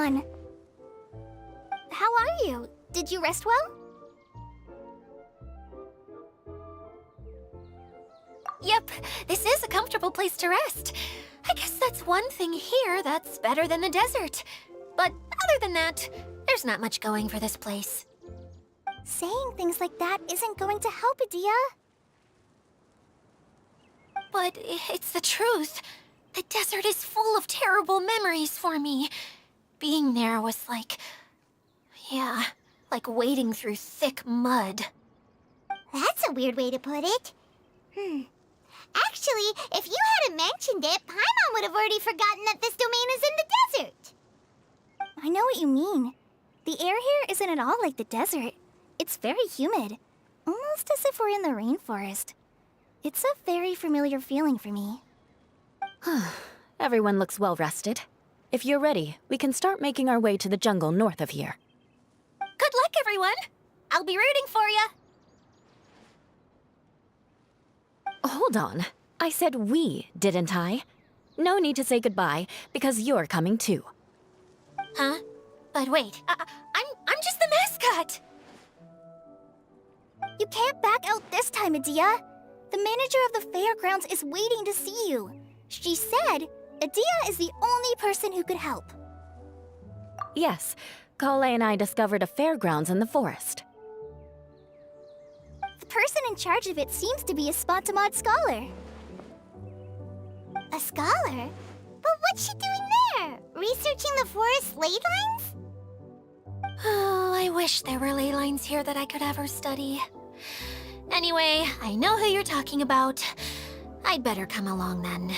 on? How are you? Did you rest well? Yep, this is a comfortable place to rest. I guess that's one thing here that's better than the desert. But other than that, there's not much going for this place. Saying things like that isn't going to help, Adia. But it's the truth. The desert is full of terrible memories for me. Being there was like... yeah, like wading through thick mud. That's a weird way to put it. Actually, if you hadn't mentioned it, Paimon would have already forgotten that this domain is in the desert. I know what you mean. The air here isn't at all like the desert. It's very humid, almost as if we're in the rainforest. It's a very familiar feeling for me. Everyone looks well rested. If you're ready, we can start making our way to the jungle north of here. Good luck, everyone! I'll be rooting for you! Hold on. I said we, didn't I? No need to say goodbye, because you're coming too. Huh? But wait, I'm just the mascot! You can't back out this time, Adia. The manager of the fairgrounds is waiting to see you. She said Adia is the only person who could help. Yes, Kale and I discovered a fairgrounds in the forest. The person in charge of it seems to be a Spontamod scholar. A scholar? But what's she doing there? Researching the forest ley lines? Oh, I wish there were ley lines here that I could ever study. Anyway, I know who you're talking about. I'd better come along then.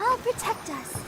I'll protect us.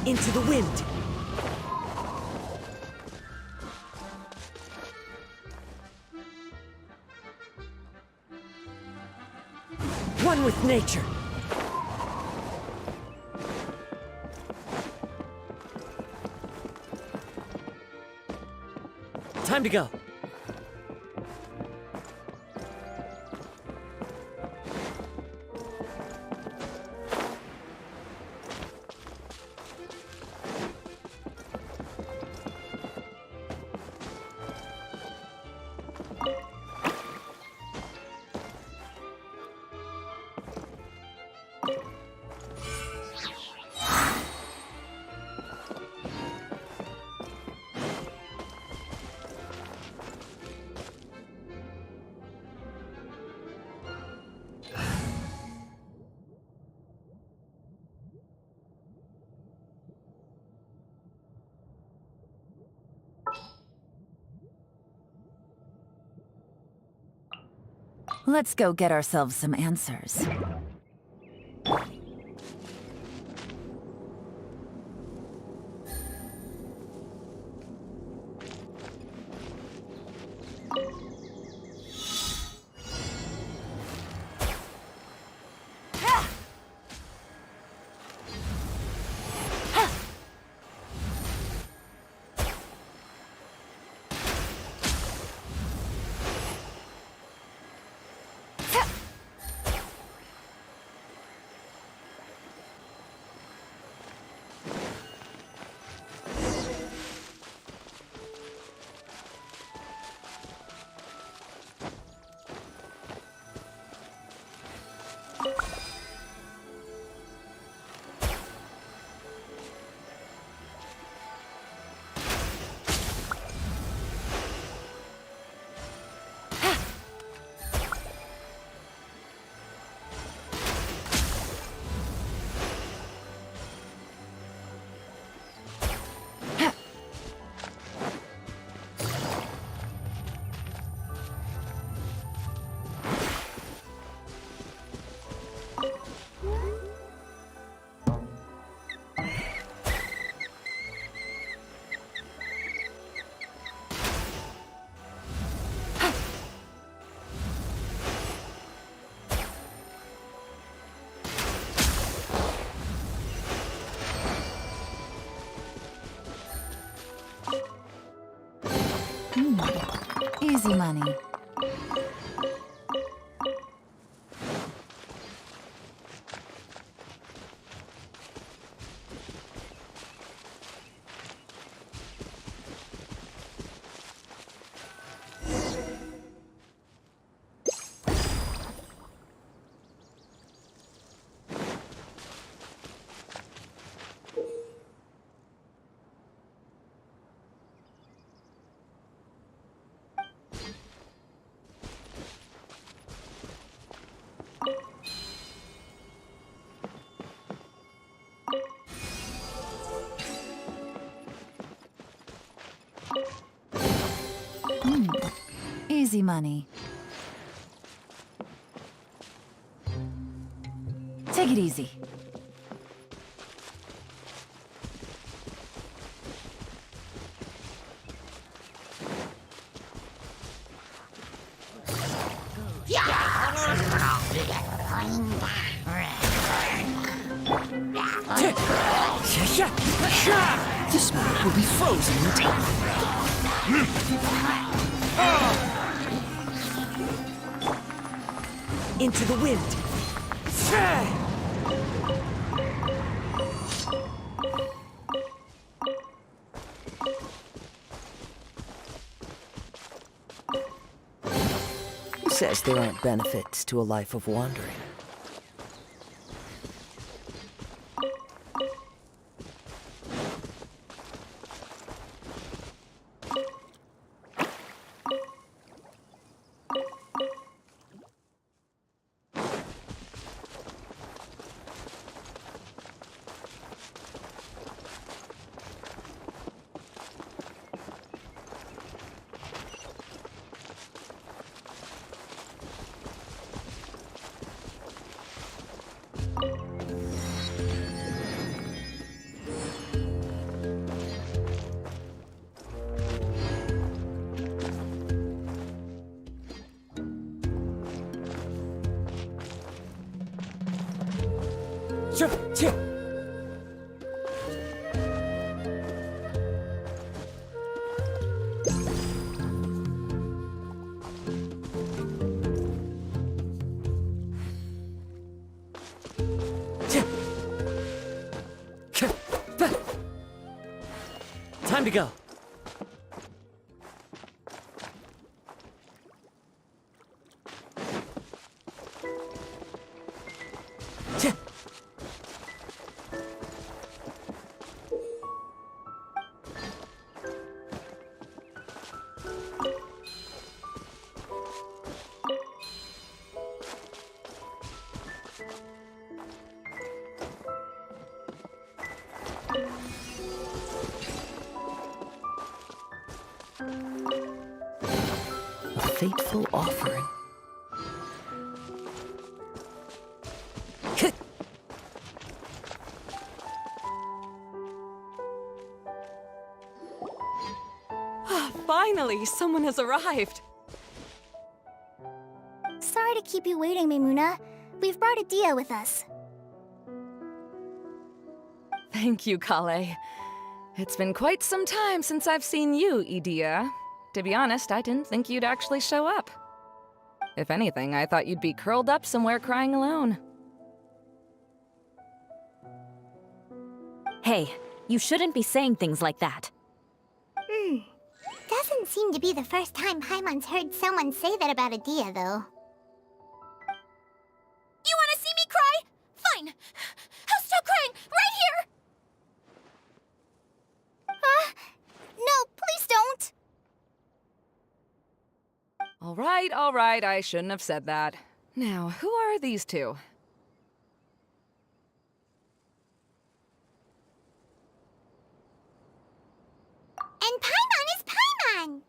Into the wind! One with nature! Time to go! Let's go get ourselves some answers. Easy money. Easy money. Take it easy. This man will be frozen in time. Into the wind. Who says there aren't benefits to a life of wandering? Time to go. A fateful offering. Finally, someone has arrived. Sorry to keep you waiting, Maimuna. We've brought Adia with us. Thank you, Kale. It's been quite some time since I've seen you, Idia. To be honest, I didn't think you'd actually show up. If anything, I thought you'd be curled up somewhere crying alone. Hey, you shouldn't be saying things like that. Doesn't seem to be the first time Paimon's heard someone say that about Adia, though. You wanna see me cry? Fine! I'll stop crying right here! No, please don't! All right, I shouldn't have said that. Now, who are these two? And Paimon is Paimon!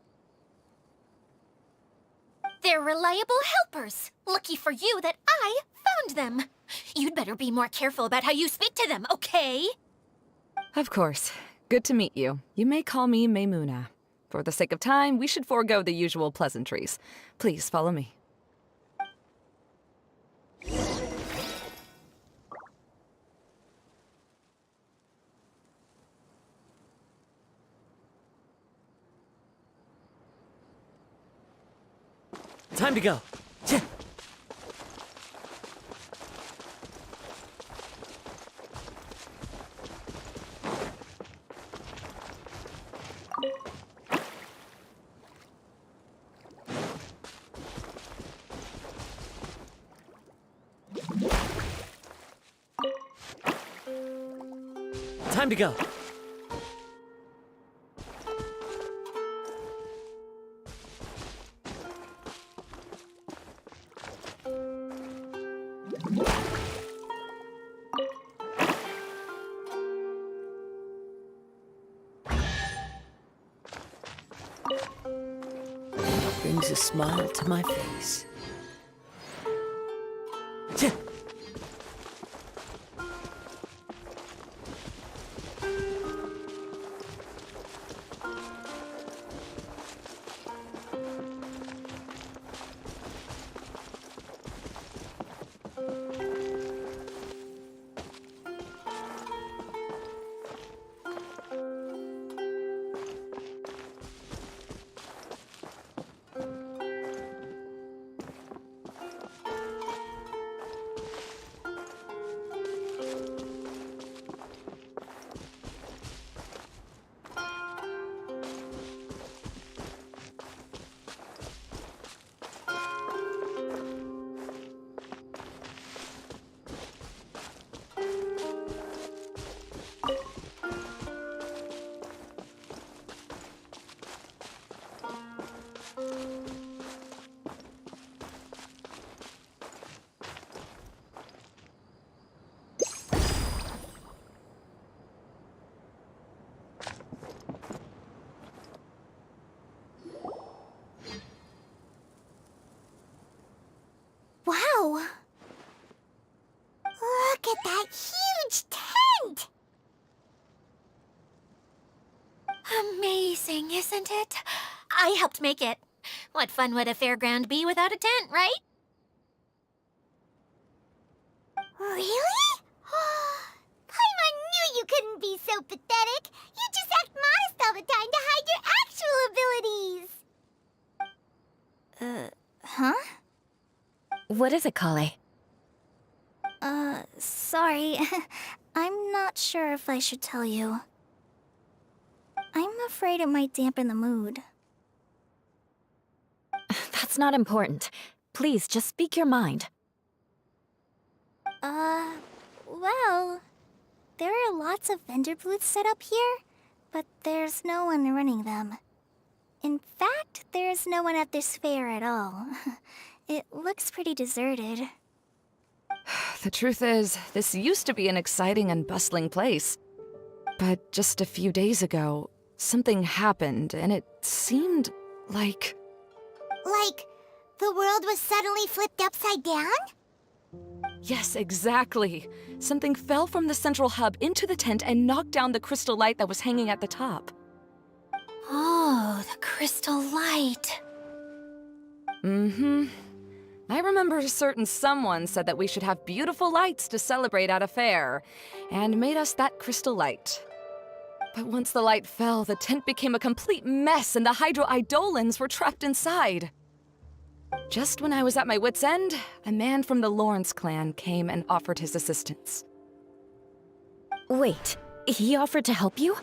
They're reliable helpers. Lucky for you that I found them. You'd better be more careful about how you speak to them, okay? Of course. Good to meet you. You may call me Maimuna. For the sake of time, we should forego the usual pleasantries. Please follow me. Time to go. Tch. Time to go. Brings a smile to my face. Tch. Wow! Look at that huge tent! Amazing, isn't it? I helped make it. What fun would a fairground be without a tent, right? Really? Paimon knew you couldn't be so pathetic. You just act modest all the time to hide your actual abilities. Huh? What is it, Kale? Sorry. I'm not sure if I should tell you. I'm afraid it might dampen the mood. That's not important. Please, just speak your mind. Well, there are lots of vendor booths set up here, but there's no one running them. In fact, there's no one at this fair at all. It looks pretty deserted. The truth is, this used to be an exciting and bustling place. But just a few days ago, something happened, and it seemed like... Like, the world was suddenly flipped upside down? Yes, exactly. Something fell from the central hub into the tent and knocked down the crystal light that was hanging at the top. Oh, the crystal light. Mm-hmm. I remember a certain someone said that we should have beautiful lights to celebrate at a fair, and made us that crystal light. But once the light fell, the tent became a complete mess and the Hydro-Eidolons were trapped inside. Just when I was at my wit's end, a man from the Lawrence clan came and offered his assistance. Wait, he offered to help you?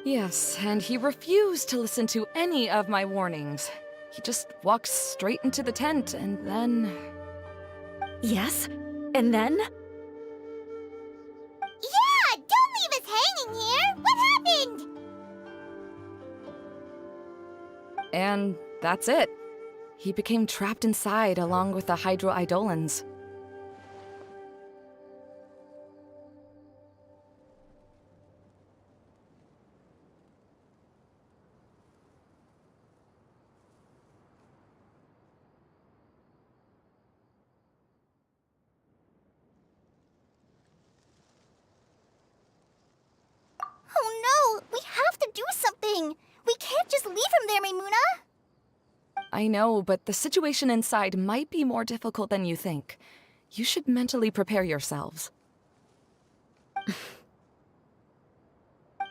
Yes, and he refused to listen to any of my warnings. He just walked straight into the tent, and then... Yes? And then? Yeah! Don't leave us hanging here! What happened? And that's it. He became trapped inside along with the Hydro-Eidolons. Oh no! We have to do something! We can't just leave him there, Maimuna! I know, but the situation inside might be more difficult than you think. You should mentally prepare yourselves.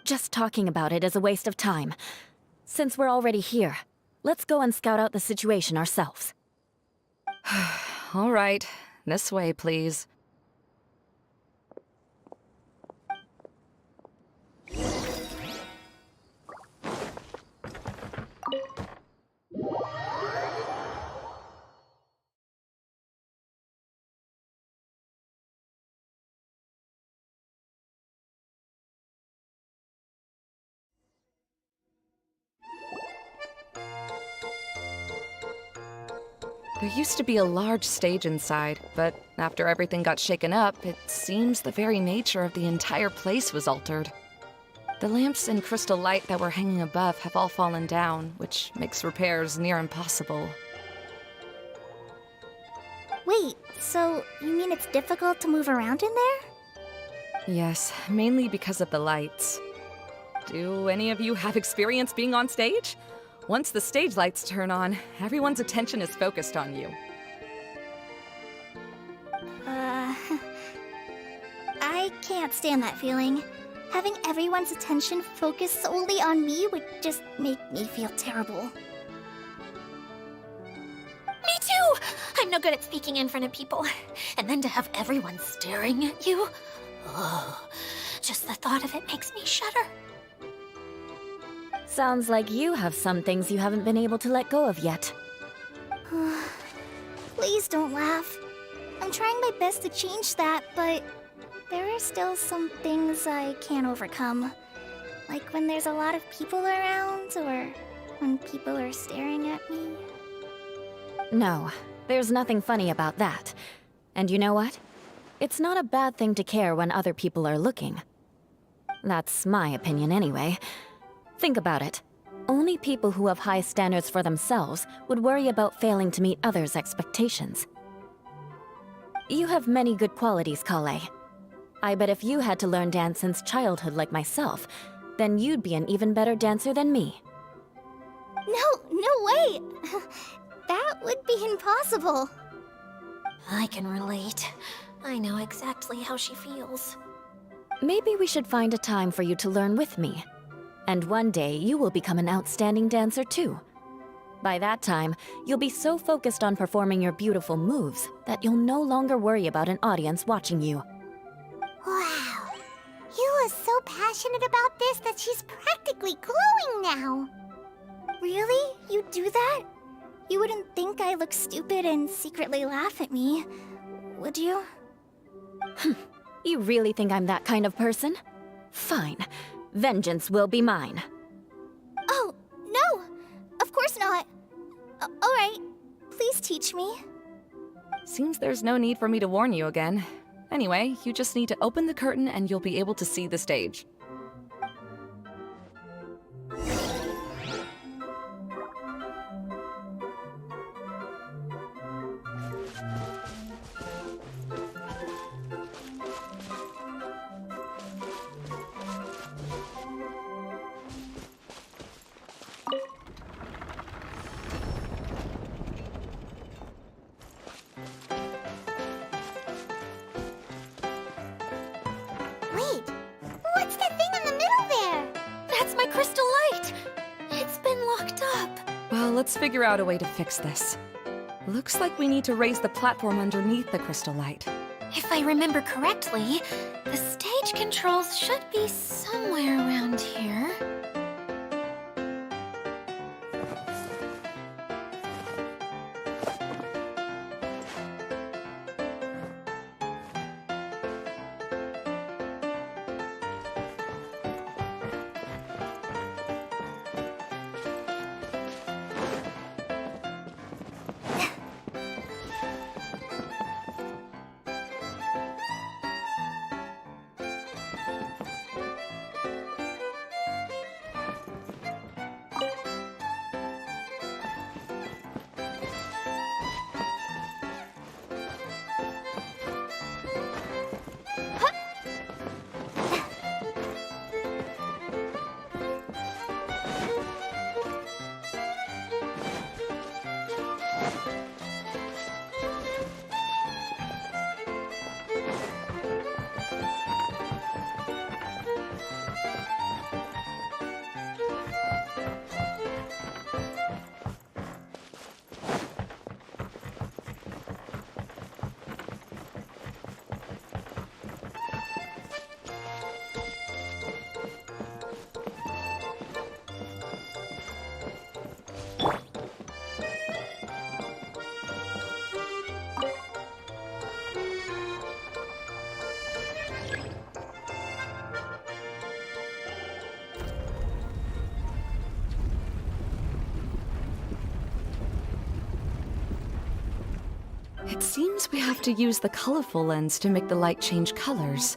Just talking about it is a waste of time. Since we're already here, let's go and scout out the situation ourselves. All right, this way, please. There used to be a large stage inside, but after everything got shaken up, it seems the very nature of the entire place was altered. The lamps and crystal light that were hanging above have all fallen down, which makes repairs near impossible. Wait, so you mean it's difficult to move around in there? Yes, mainly because of the lights. Do any of you have experience being on stage? Once the stage lights turn on, everyone's attention is focused on you. I can't stand that feeling. Having everyone's attention focused solely on me would just make me feel terrible. Me too! I'm no good at speaking in front of people. And then to have everyone staring at you. Oh, just the thought of it makes me shudder. Sounds like you have some things you haven't been able to let go of yet. Please don't laugh. I'm trying my best to change that, but there are still some things I can't overcome. Like when there's a lot of people around, or when people are staring at me. No, there's nothing funny about that. And you know what? It's not a bad thing to care when other people are looking. That's my opinion anyway. Think about it. Only people who have high standards for themselves would worry about failing to meet others' expectations. You have many good qualities, Kale. I bet if you had to learn dance since childhood like myself, then you'd be an even better dancer than me. No way! That would be impossible. I can relate. I know exactly how she feels. Maybe we should find a time for you to learn with me. And one day, you will become an outstanding dancer too. By that time, you'll be so focused on performing your beautiful moves that you'll no longer worry about an audience watching you. Wow. You are so passionate about this that she's practically glowing now. Really? You do that? You wouldn't think I look stupid and secretly laugh at me, would you? You really think I'm that kind of person? Fine. Vengeance will be mine. Oh, no! Of course not. Alright, please teach me. Seems there's no need for me to warn you again. Anyway, you just need to open the curtain and you'll be able to see the stage. Wait, what's that thing in the middle there? That's my crystal light! It's been locked up. Well, let's figure out a way to fix this. Looks like we need to raise the platform underneath the crystal light. If I remember correctly, the stage controls should be somewhere around here. It seems we have to use the colorful lens to make the light change colors.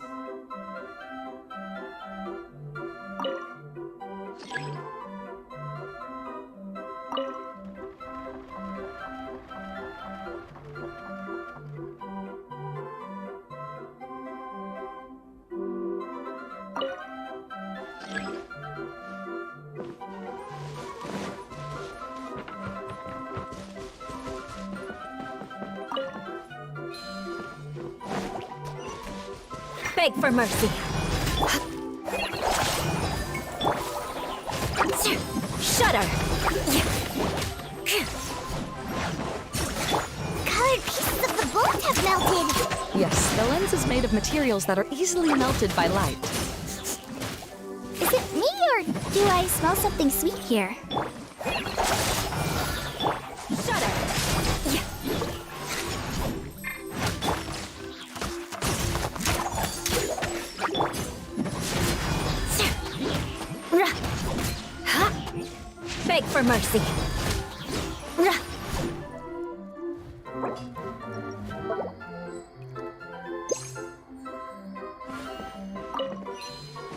Beg for mercy. Shudder. Colored pieces of the boat have melted. Yes, the lens is made of materials that are easily melted by light. Is it me or do I smell something sweet here? Shudder. Beg for mercy.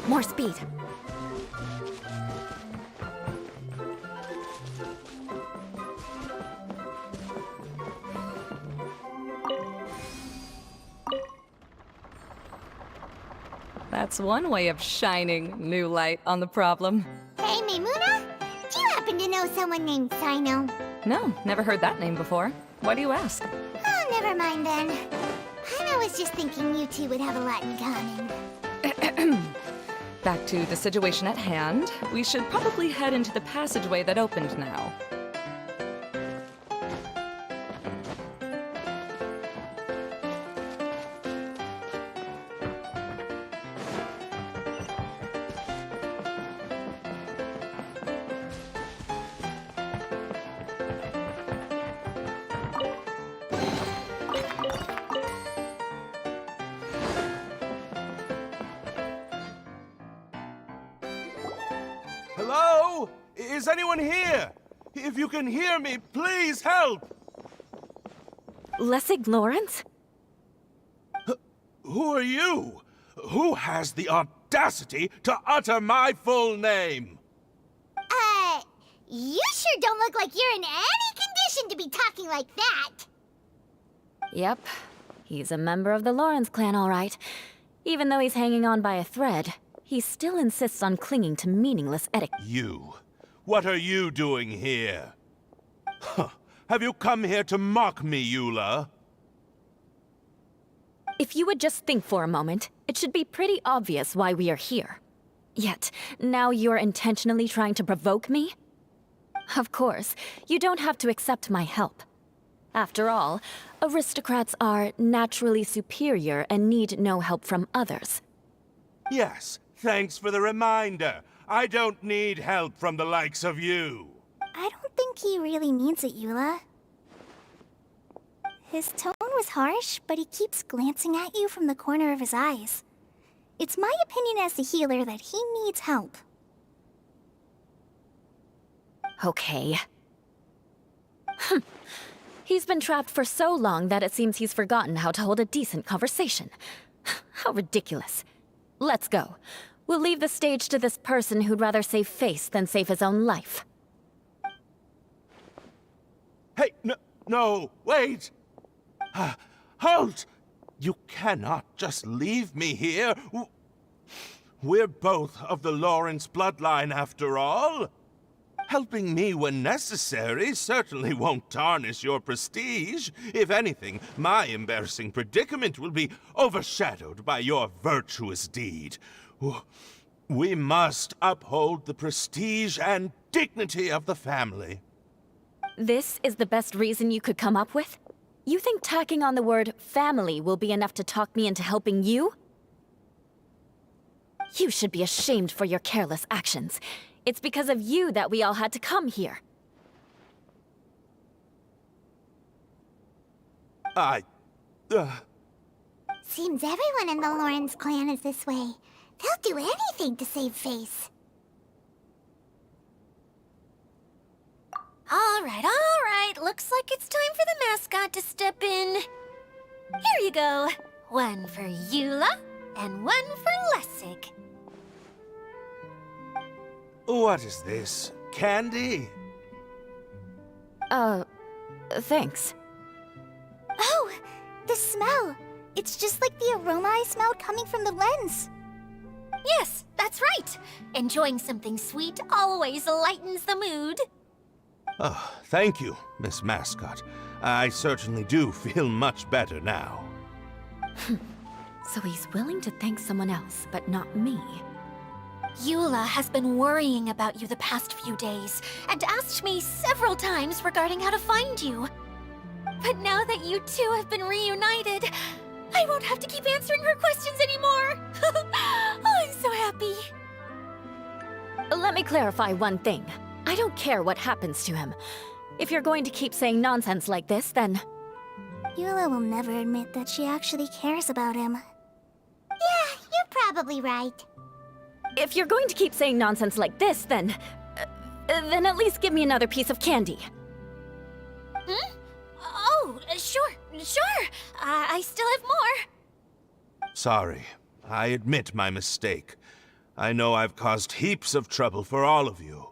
More speed. That's one way of shining new light on the problem. Hey, Mimuna? Do you happen to know someone named Sino? No, never heard that name before. Why do you ask? Oh, never mind then. I was just thinking you two would have a lot in common. Back to the situation at hand. We should probably head into the passageway that opened now. Hello? Is anyone here? If you can hear me, please help! Lessig Lawrence? Who are you? Who has the audacity to utter my full name? You sure don't look like you're in any condition to be talking like that. Yep. He's a member of the Lawrence clan, all right. Even though he's hanging on by a thread, he still insists on clinging to meaningless etiquette. You? What are you doing here? Huh. Have you come here to mock me, Eula? If you would just think for a moment, it should be pretty obvious why we are here. Yet, now you're intentionally trying to provoke me? Of course, you don't have to accept my help. After all, aristocrats are naturally superior and need no help from others. Yes, thanks for the reminder. I don't need help from the likes of you. I don't think he really means it, Eula. His tone was harsh, but he keeps glancing at you from the corner of his eyes. It's my opinion as the healer that he needs help. Okay. He's been trapped for so long that it seems he's forgotten how to hold a decent conversation. How ridiculous. Let's go. We'll leave the stage to this person who'd rather save face than save his own life. Hey, no, wait! Halt! You cannot just leave me here. We're both of the Lawrence bloodline, after all. Helping me when necessary certainly won't tarnish your prestige. If anything, my embarrassing predicament will be overshadowed by your virtuous deed. We must uphold the prestige and dignity of the family. This is the best reason you could come up with? You think tacking on the word family will be enough to talk me into helping you? You should be ashamed for your careless actions. It's because of you that we all had to come here. Seems everyone in the Lawrence clan is this way. They'll do anything to save face. All right, looks like it's time for the mascot to step in. Here you go. One for Eula, and one for Lessig. What is this? Candy? Thanks. Oh, the smell. It's just like the aroma I smelled coming from the lens. Yes, that's right. Enjoying something sweet always lightens the mood. Oh, thank you, Miss Mascot. I certainly do feel much better now. So he's willing to thank someone else, but not me. Eula has been worrying about you the past few days and asked me several times regarding how to find you. But now that you two have been reunited, I won't have to keep answering her questions anymore. Oh, I'm so happy. Let me clarify one thing. I don't care what happens to him. If you're going to keep saying nonsense like this, then... Eula will never admit that she actually cares about him. Yeah, you're probably right. If you're going to keep saying nonsense like this, then at least give me another piece of candy. Hmm? Oh, sure. I still have more. Sorry. I admit my mistake. I know I've caused heaps of trouble for all of you.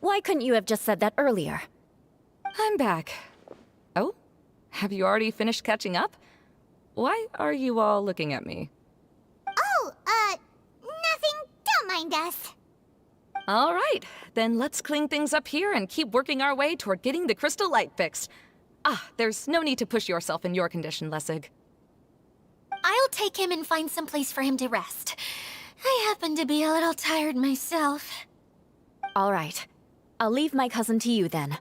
Why couldn't you have just said that earlier? I'm back. Oh? Have you already finished catching up? Why are you all looking at me? Oh, nothing. Don't mind us. All right, then let's clean things up here and keep working our way toward getting the crystal light fixed. There's no need to push yourself in your condition, Lessig. I'll take him and find some place for him to rest. I happen to be a little tired myself. All right. I'll leave my cousin to you then.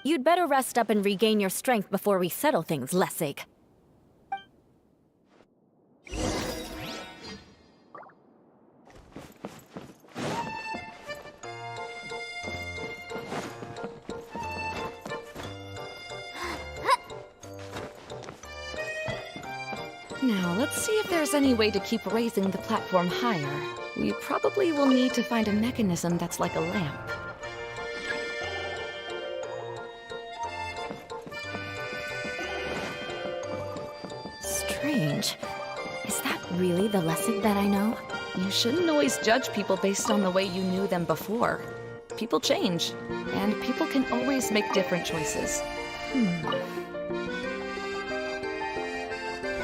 You'd better rest up and regain your strength before we settle things, Lessig. Now, let's see if there's any way to keep raising the platform higher. We probably will need to find a mechanism that's like a lamp. Strange. Is that really the Lessig that I know? You shouldn't always judge people based on the way you knew them before. People change, and people can always make different choices.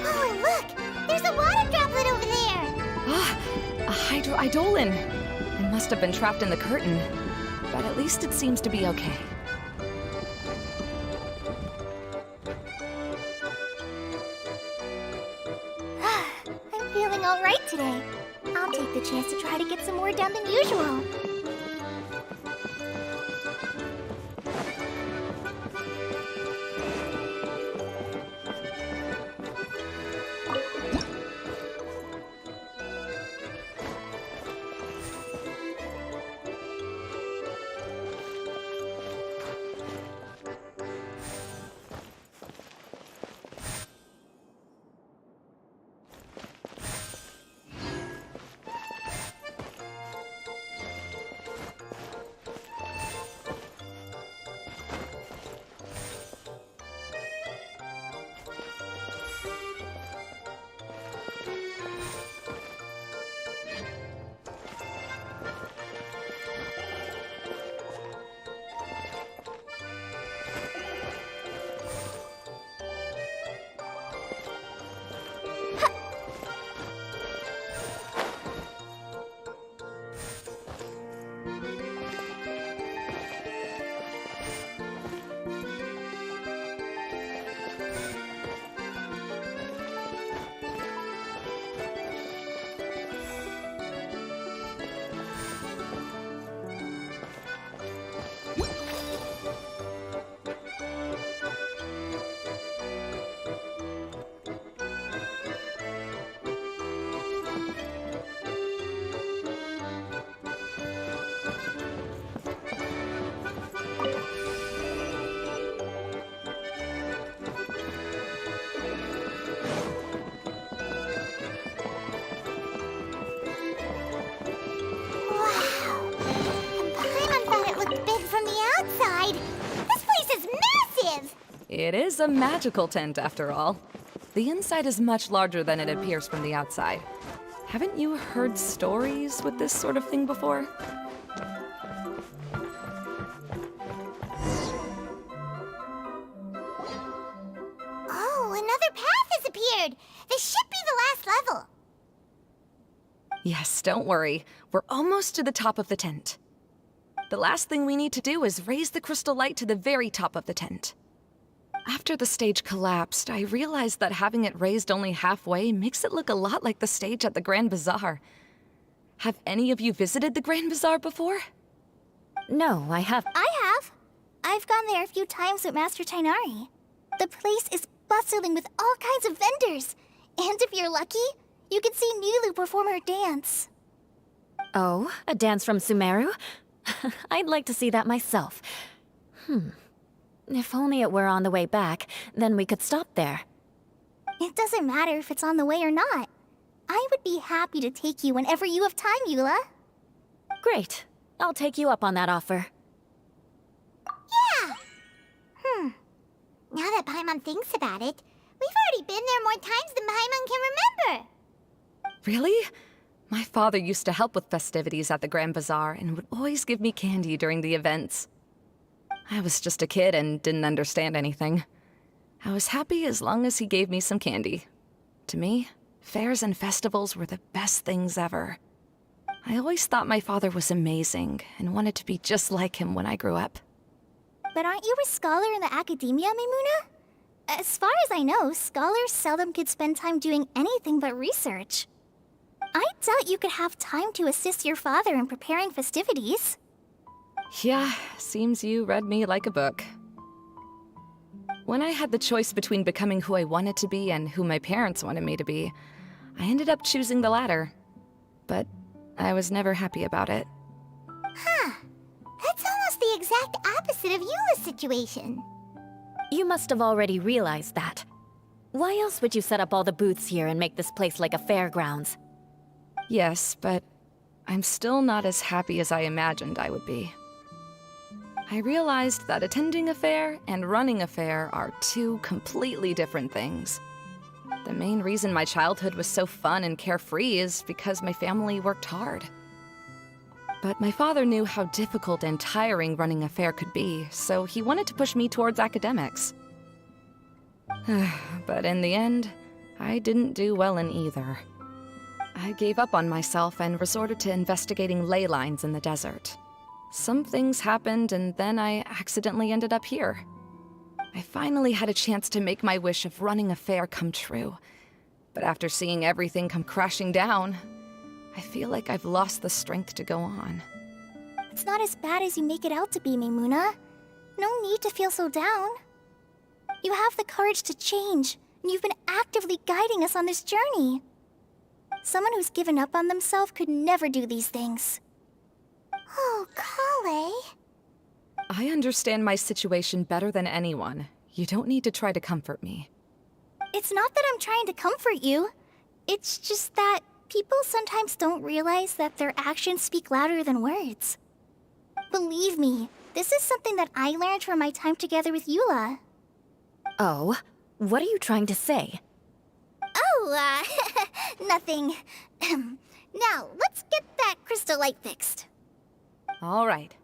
Oh, look! There's a water droplet over there! A hydroidolin! It must have been trapped in the curtain, but at least it seems to be okay. I'm feeling all right today. I'll take the chance to try to get some more done than usual. the outside. This place is massive! It is a magical tent, after all. The inside is much larger than it appears from the outside. Haven't you heard stories with this sort of thing before? Oh, another path has appeared! This should be the last level. Yes, don't worry. We're almost to the top of the tent. The last thing we need to do is raise the crystal light to the very top of the tent. After the stage collapsed, I realized that having it raised only halfway makes it look a lot like the stage at the Grand Bazaar. Have any of you visited the Grand Bazaar before? No, I have. I have. I've gone there a few times with Master Tainari. The place is bustling with all kinds of vendors. And if you're lucky, you can see Nilu perform her dance. Oh, a dance from Sumeru? I'd like to see that myself. If only it were on the way back, then we could stop there. It doesn't matter if it's on the way or not. I would be happy to take you whenever you have time, Eula. Great. I'll take you up on that offer. Yeah! Now that Paimon thinks about it, we've already been there more times than Paimon can remember. Really? My father used to help with festivities at the Grand Bazaar and would always give me candy during the events. I was just a kid and didn't understand anything. I was happy as long as he gave me some candy. To me, fairs and festivals were the best things ever. I always thought my father was amazing and wanted to be just like him when I grew up. But aren't you a scholar in the academia, Maimuna? As far as I know, scholars seldom could spend time doing anything but research. I doubt you could have time to assist your father in preparing festivities. Yeah, seems you read me like a book. When I had the choice between becoming who I wanted to be and who my parents wanted me to be, I ended up choosing the latter. But I was never happy about it. Huh. That's almost the exact opposite of Eula's situation. You must have already realized that. Why else would you set up all the booths here and make this place like a fairgrounds? Yes, but I'm still not as happy as I imagined I would be. I realized that attending a fair and running a fair are two completely different things. The main reason my childhood was so fun and carefree is because my family worked hard. But my father knew how difficult and tiring running a fair could be, so he wanted to push me towards academics. But in the end, I didn't do well in either. I gave up on myself and resorted to investigating ley lines in the desert. Some things happened, and then I accidentally ended up here. I finally had a chance to make my wish of running a fair come true. But after seeing everything come crashing down, I feel like I've lost the strength to go on. It's not as bad as you make it out to be, Maimuna. No need to feel so down. You have the courage to change, and you've been actively guiding us on this journey. Someone who's given up on themselves could never do these things. Oh, Kale. I understand my situation better than anyone. You don't need to try to comfort me. It's not that I'm trying to comfort you. It's just that people sometimes don't realize that their actions speak louder than words. Believe me, this is something that I learned from my time together with Eula. Oh, what are you trying to say? Oh, nothing. Now, let's get that crystal light fixed. All right.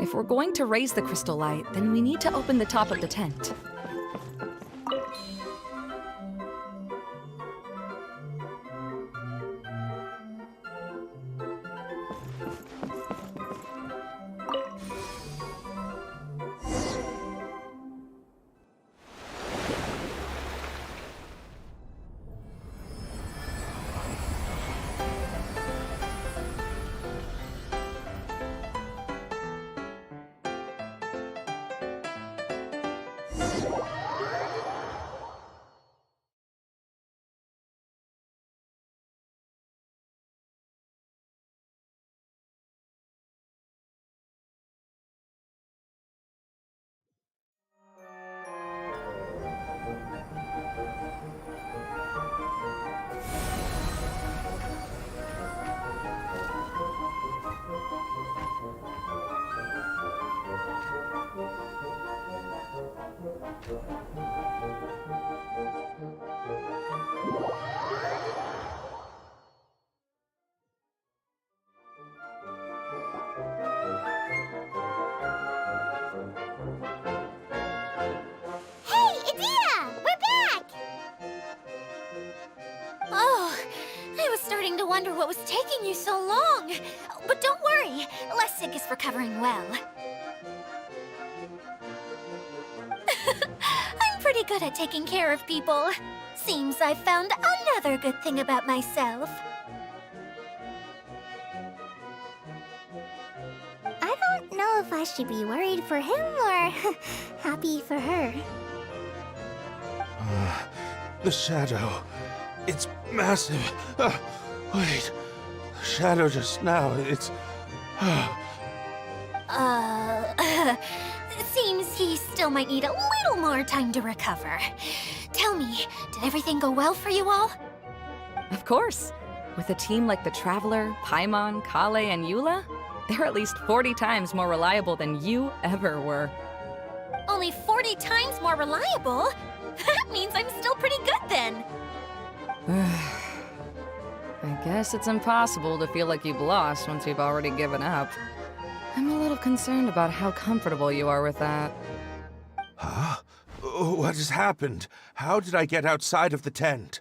If we're going to raise the crystal light, then we need to open the top of the tent. Hey, Adina! We're back! Oh, I was starting to wonder what was taking you so long. But don't worry, Lessig is recovering well. I'm pretty good at taking care of people. Seems I've found another good thing about myself. I don't know if I should be worried for him or happy for her. The shadow. It's massive. Wait. The shadow just now. It's. Seems he still might need a little more time to recover. Tell me, did everything go well for you all? Of course. With a team like the Traveler, Paimon, Kale, and Eula, they're at least 40 times more reliable than you ever were. Only 40 times more reliable? That means I'm still pretty good then. I guess it's impossible to feel like you've lost once you've already given up. I'm a little concerned about how comfortable you are with that. Huh? What has happened? How did I get outside of the tent?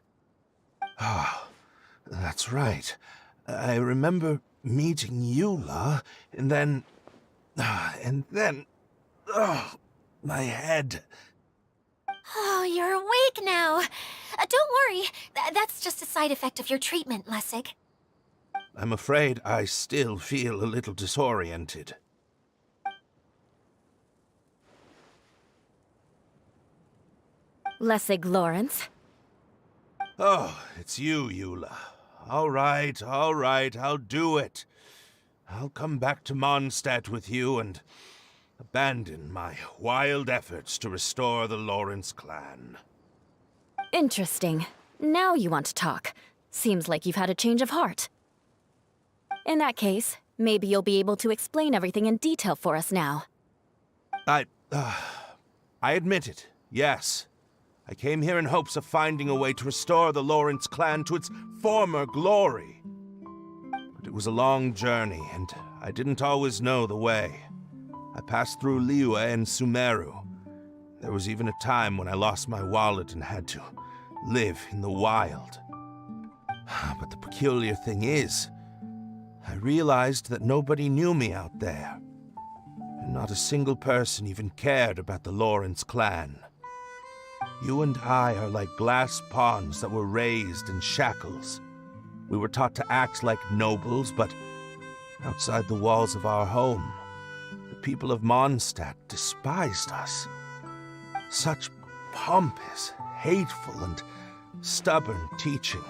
Ah, that's right. I remember meeting Eula, and then... my head. Oh, you're awake now. Don't worry, that's just a side effect of your treatment, Lessig. I'm afraid I still feel a little disoriented. Lessig Lawrence. Oh, it's you, Eula. All right, I'll do it. I'll come back to Mondstadt with you and abandon my wild efforts to restore the Lawrence clan. Interesting. Now you want to talk. Seems like you've had a change of heart. In that case, maybe you'll be able to explain everything in detail for us now. I admit it, yes. I came here in hopes of finding a way to restore the Lawrence clan to its former glory. But it was a long journey, and I didn't always know the way. I passed through Liyue and Sumeru. There was even a time when I lost my wallet and had to live in the wild. But the peculiar thing is, I realized that nobody knew me out there. And not a single person even cared about the Lawrence clan. You and I are like glass pawns that were raised in shackles. We were taught to act like nobles, but outside the walls of our home, the people of Mondstadt despised us. Such pompous, hateful, and stubborn teaching.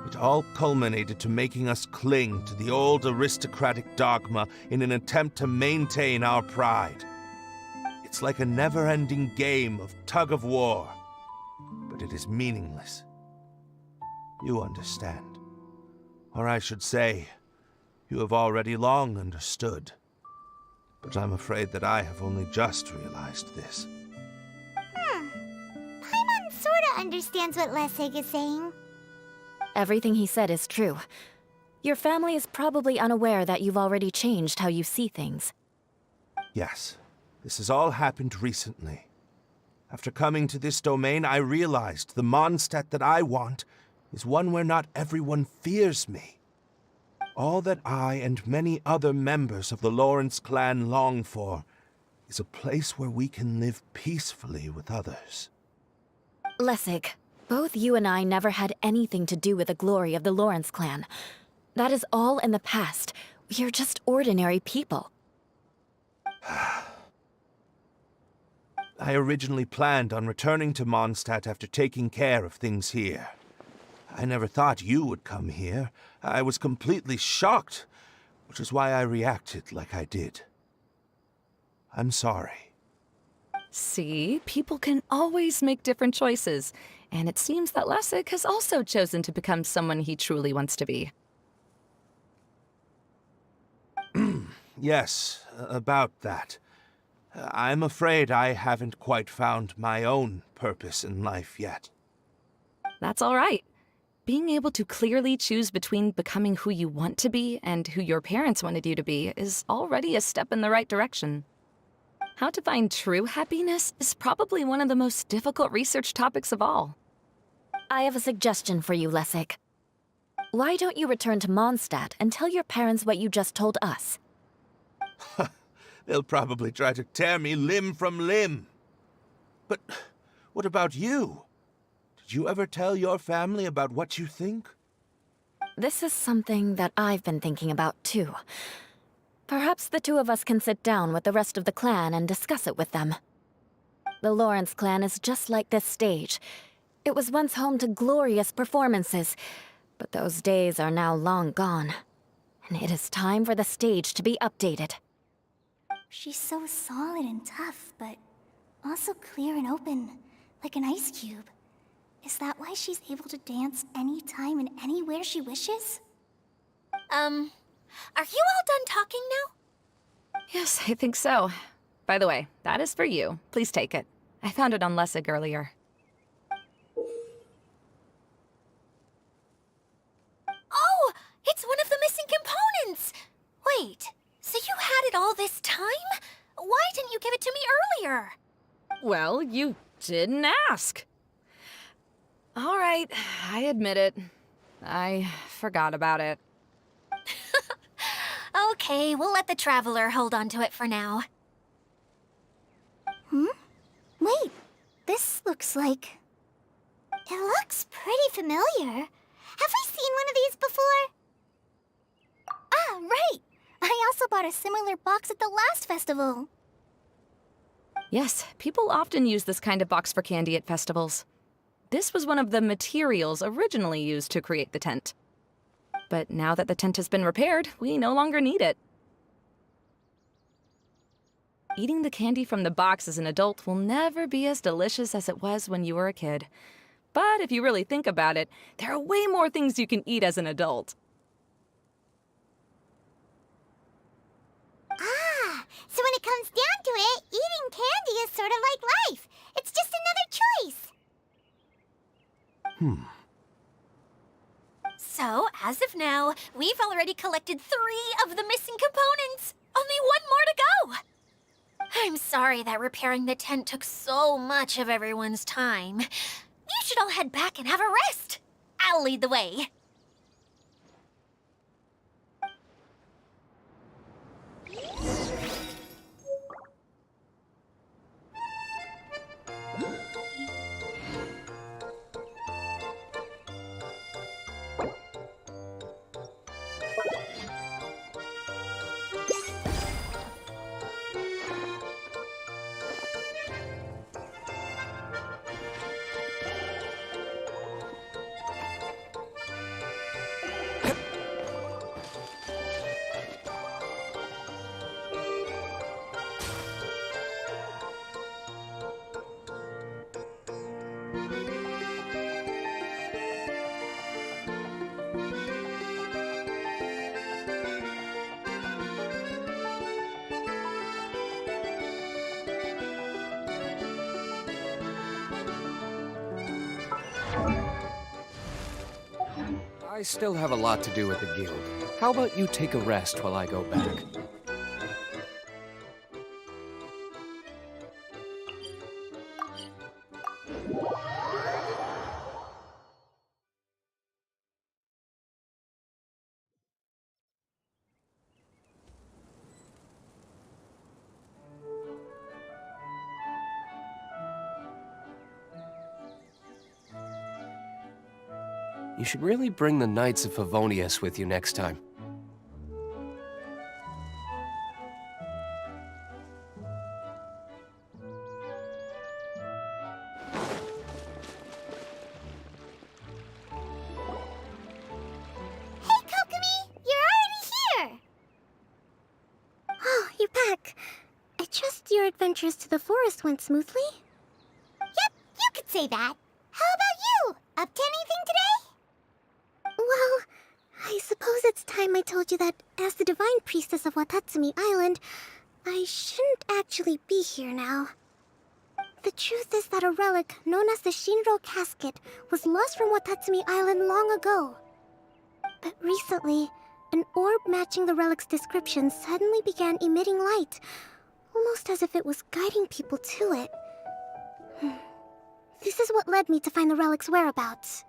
It all culminated to making us cling to the old aristocratic dogma in an attempt to maintain our pride. It's like a never-ending game of tug-of-war, but it is meaningless. You understand. Or I should say, you have already long understood. But I'm afraid that I have only just realized this. Paimon sorta understands what Lessig is saying. Everything he said is true. Your family is probably unaware that you've already changed how you see things. Yes, this has all happened recently. After coming to this domain, I realized the Mondstadt that I want is one where not everyone fears me. All that I and many other members of the Lawrence clan long for is a place where we can live peacefully with others. Lessig, both you and I never had anything to do with the glory of the Lawrence clan. That is all in the past. We are just ordinary people. I originally planned on returning to Mondstadt after taking care of things here. I never thought you would come here. I was completely shocked, which is why I reacted like I did. I'm sorry. See, people can always make different choices, and it seems that Lessig has also chosen to become someone he truly wants to be. Yes, about that. I'm afraid I haven't quite found my own purpose in life yet. That's all right. Being able to clearly choose between becoming who you want to be and who your parents wanted you to be is already a step in the right direction. How to find true happiness is probably one of the most difficult research topics of all. I have a suggestion for you, Lessig. Why don't you return to Mondstadt and tell your parents what you just told us? They'll probably try to tear me limb from limb. But what about you? Did you ever tell your family about what you think? This is something that I've been thinking about, too. Perhaps the two of us can sit down with the rest of the clan and discuss it with them. The Lawrence clan is just like this stage. It was once home to glorious performances, but those days are now long gone. And it is time for the stage to be updated. She's so solid and tough, but also clear and open, like an ice cube. Is that why she's able to dance anytime and anywhere she wishes? Are you all done talking now? Yes, I think so. By the way, that is for you. Please take it. I found it on Lessig earlier. Oh, it's one of the missing components! Wait, so you had it all this time? Why didn't you give it to me earlier? Well, you didn't ask. All right, I admit it. I forgot about it. Okay, we'll let the Traveler hold on to it for now. Wait, this looks like... It looks pretty familiar. Have we seen one of these before? Ah, right! I also bought a similar box at the last festival. Yes, people often use this kind of box for candy at festivals. This was one of the materials originally used to create the tent. But now that the tent has been repaired, we no longer need it. Eating the candy from the box as an adult will never be as delicious as it was when you were a kid. But if you really think about it, there are way more things you can eat as an adult. Ah, so when it comes down to it, eating candy is sort of like life. It's just another choice. So, as of now, we've already collected 3 of the missing components. Only 1 more to go. I'm sorry that repairing the tent took so much of everyone's time. You should all head back and have a rest. I'll lead the way. I still have a lot to do with the guild. How about you take a rest while I go back? You should really bring the Knights of Favonius with you next time. Hey, Kokomi! You're already here! Oh, you're back. I trust your adventures to the forest went smoothly? Yep, you could say that. How about you? Up to anything today? Well, I suppose it's time I told you that as the Divine Priestess of Watatsumi Island, I shouldn't actually be here now. The truth is that a relic known as the Shinro Casket was lost from Watatsumi Island long ago. But recently, an orb matching the relic's description suddenly began emitting light, almost as if it was guiding people to it. This is what led me to find the relic's whereabouts.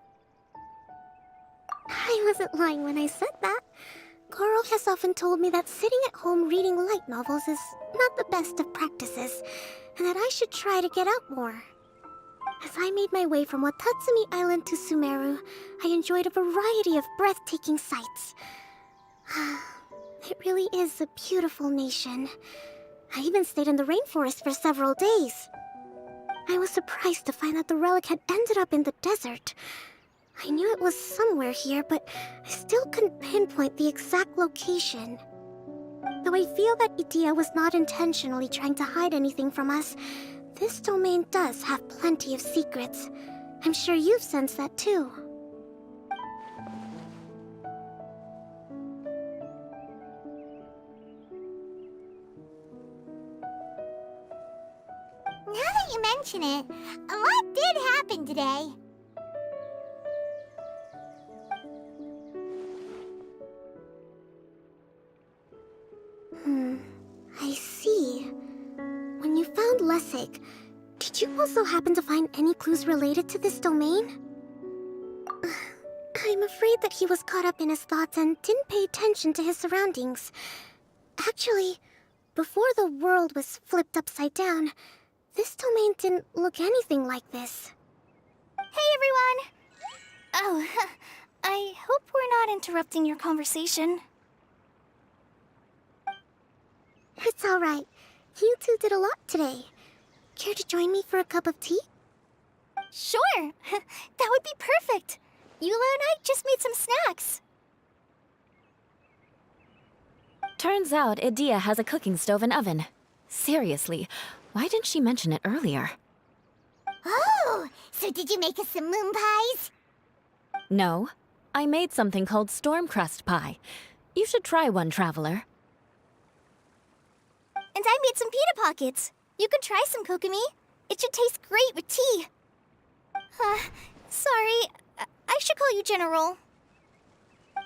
I wasn't lying when I said that. Goro has often told me that sitting at home reading light novels is not the best of practices, and that I should try to get out more. As I made my way from Watatsumi Island to Sumeru, I enjoyed a variety of breathtaking sights. It really is a beautiful nation. I even stayed in the rainforest for several days. I was surprised to find that the relic had ended up in the desert. I knew it was somewhere here, but I still couldn't pinpoint the exact location. Though I feel that Idia was not intentionally trying to hide anything from us, this domain does have plenty of secrets. I'm sure you've sensed that too. Now that you mention it, a lot did happen today. I see. When you found Lessig, did you also happen to find any clues related to this domain? I'm afraid that he was caught up in his thoughts and didn't pay attention to his surroundings. Actually, before the world was flipped upside down, this domain didn't look anything like this. Hey, everyone! Oh, I hope we're not interrupting your conversation. It's all right. You two did a lot today. Care to join me for a cup of tea? Sure! That would be perfect! Eula and I just made some snacks. Turns out Idia has a cooking stove and oven. Seriously, why didn't she mention it earlier? Oh, so did you make us some moon pies? No, I made something called storm crust pie. You should try one, traveler. And I made some pita pockets. You could try some, Kokomi. It should taste great with tea. Sorry, I should call you General.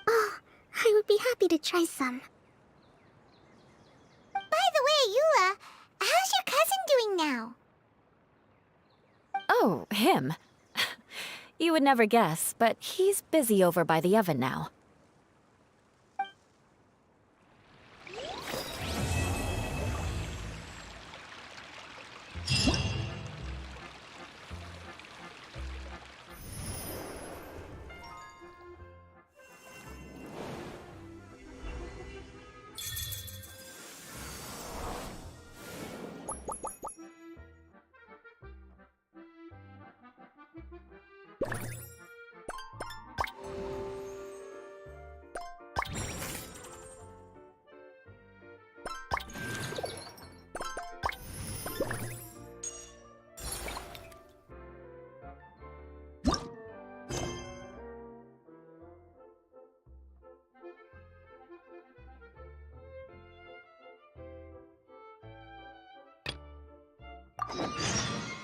Oh, I would be happy to try some. By the way, Eula, how's your cousin doing now? Oh, him. You would never guess, but he's busy over by the oven now.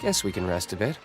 Guess we can rest a bit.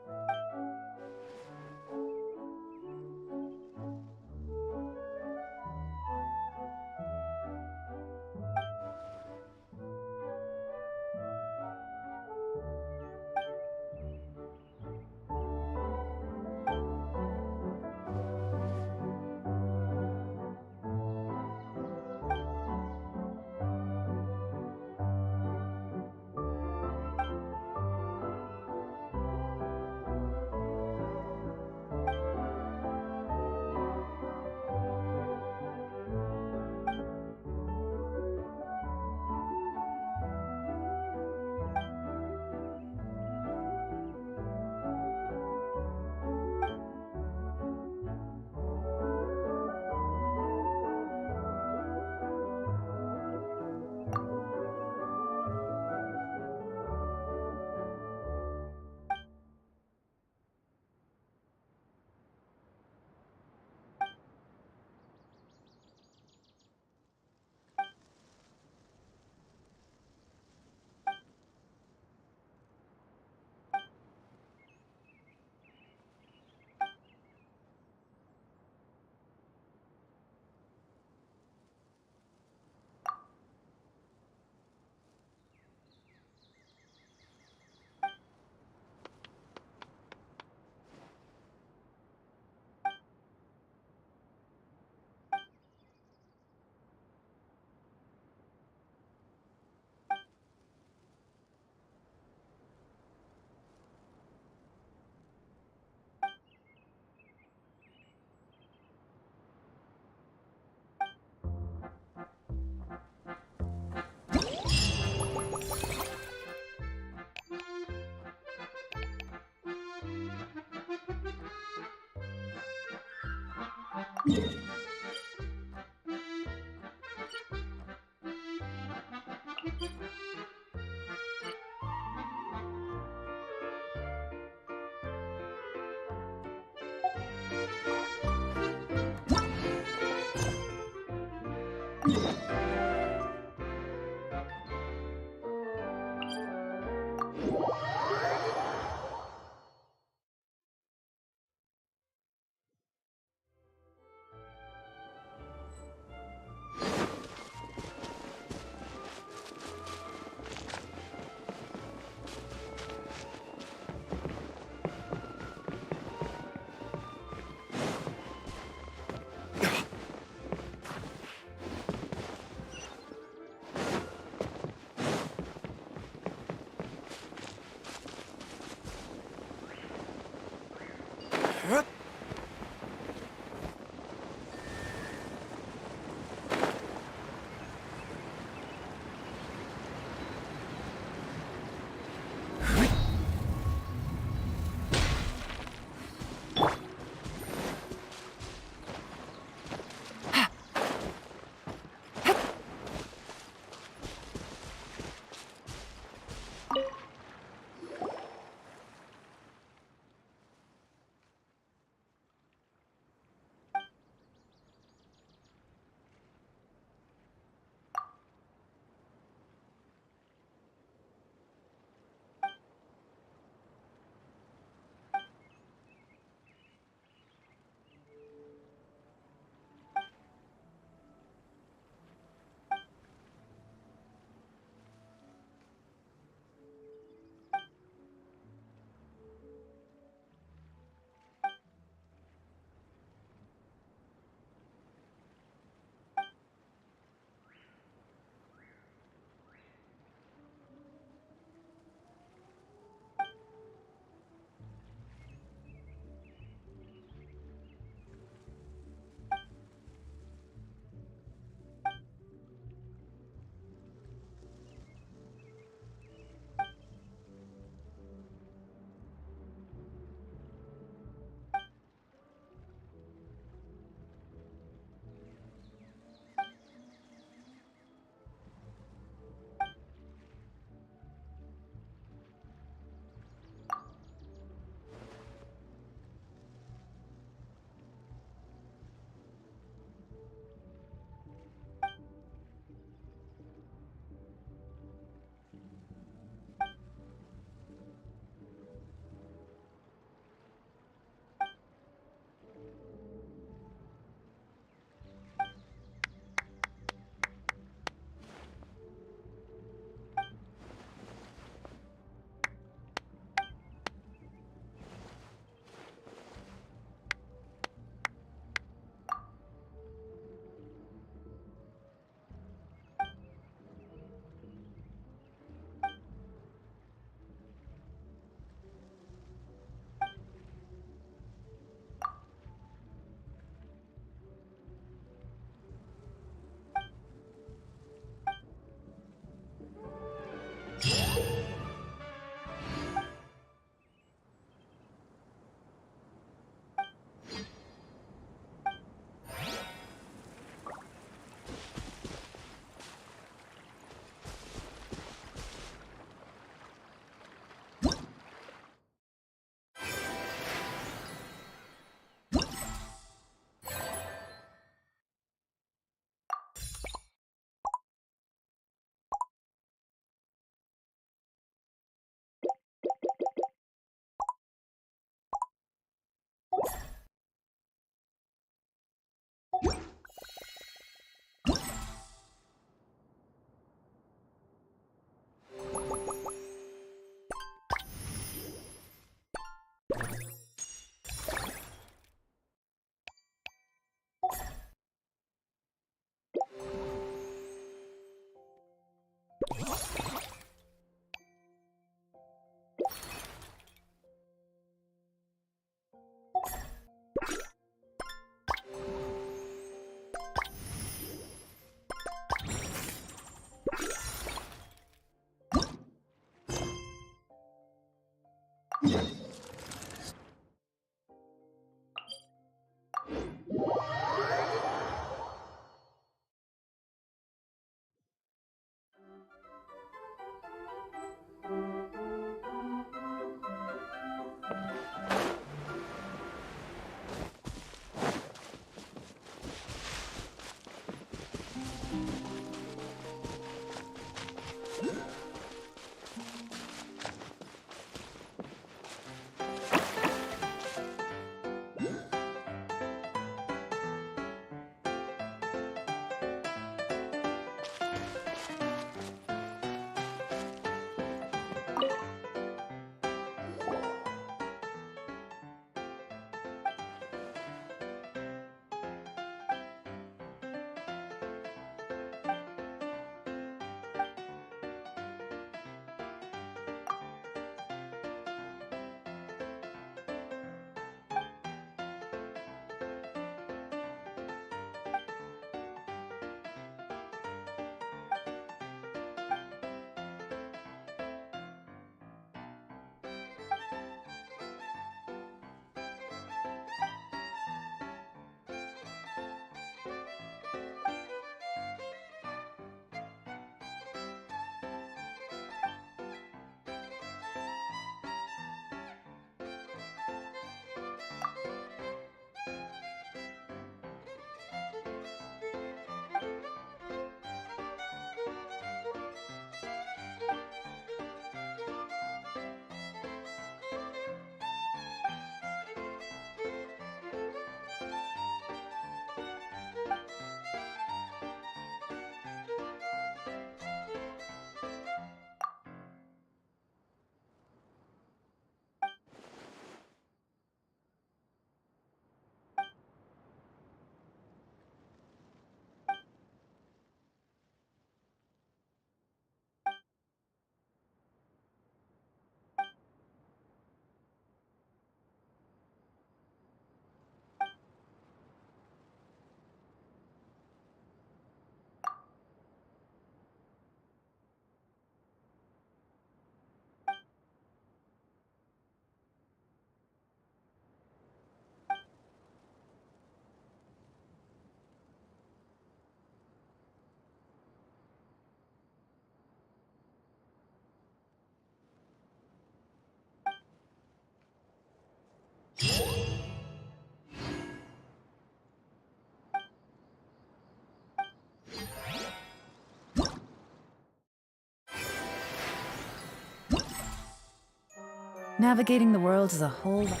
Navigating the world is a whole lot.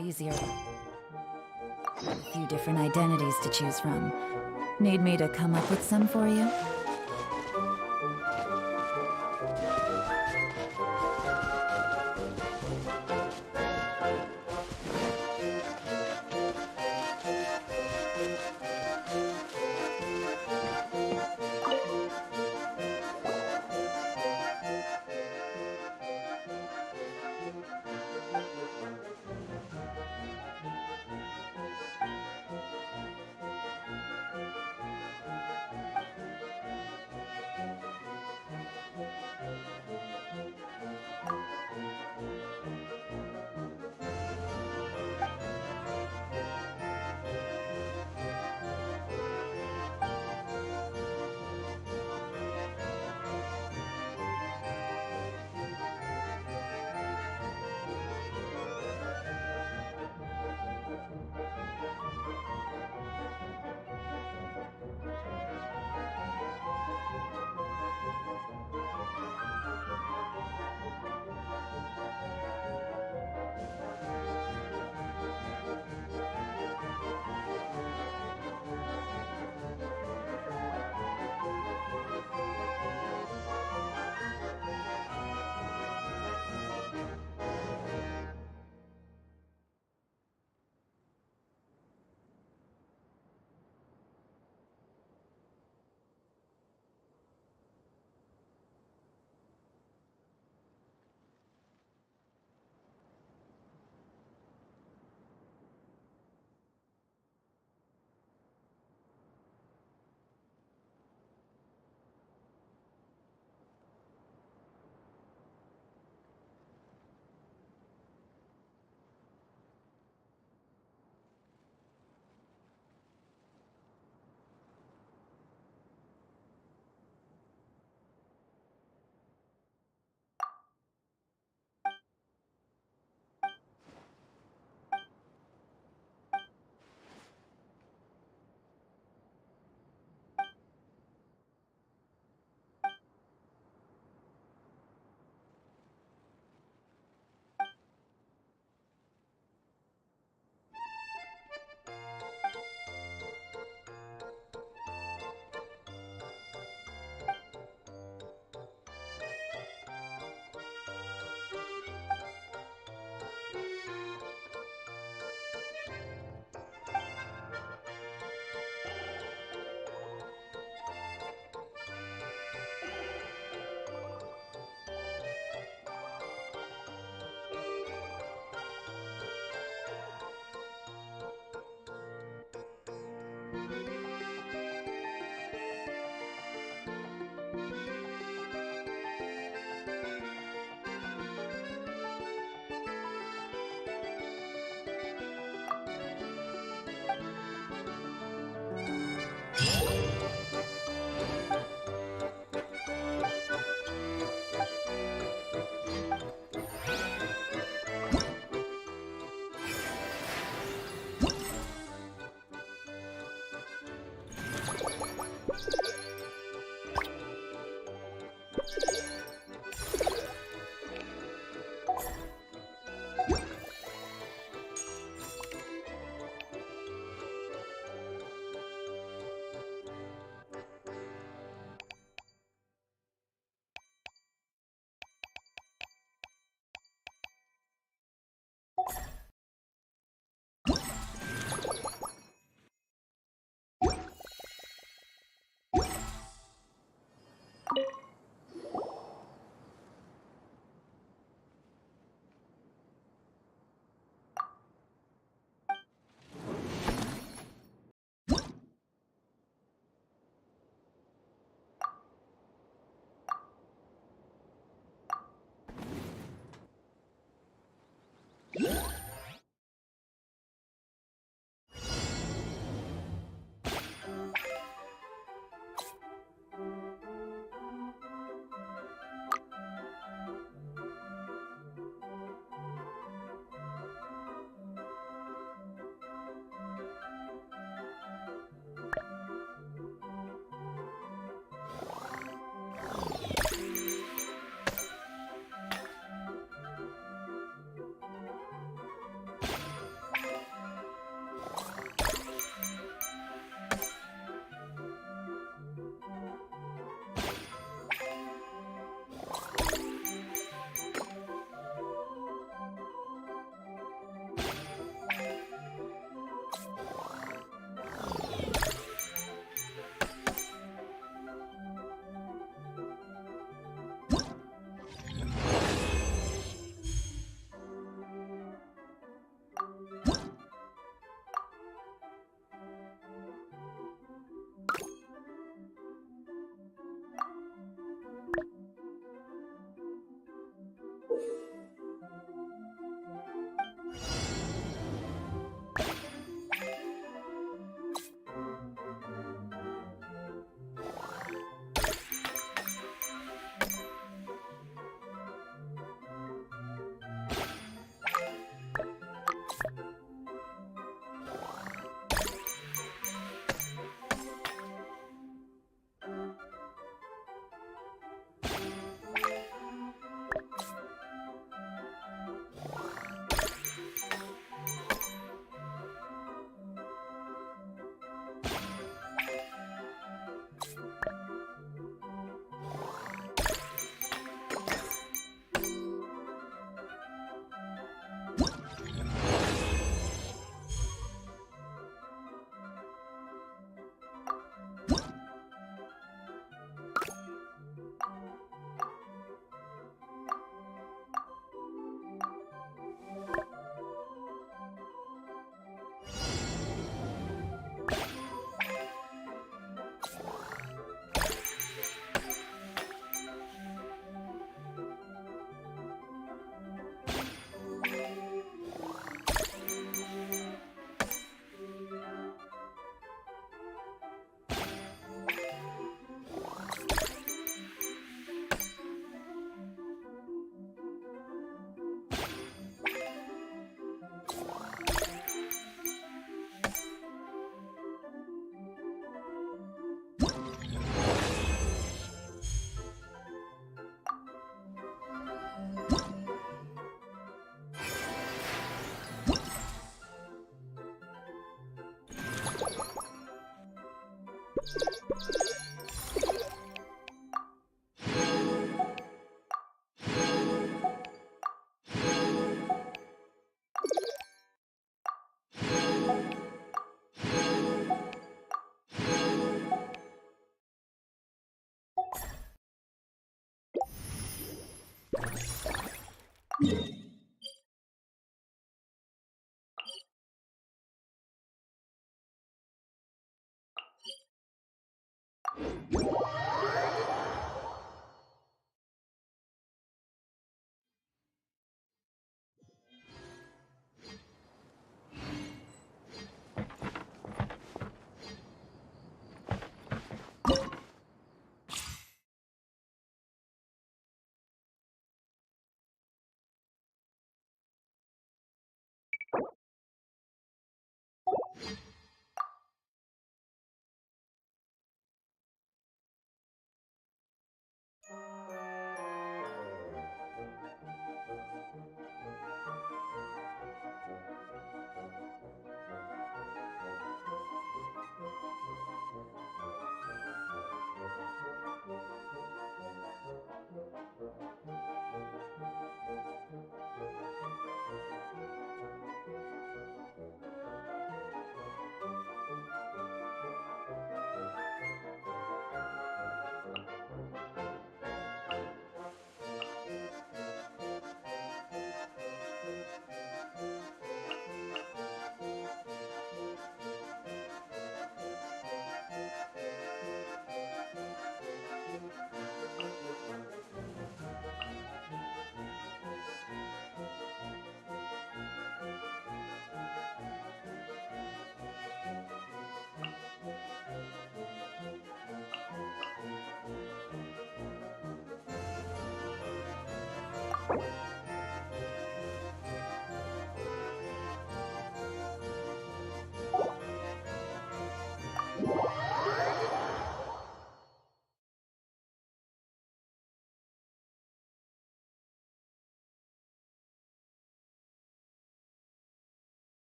Easier. A few different identities to choose from. Need me to come up with some for you?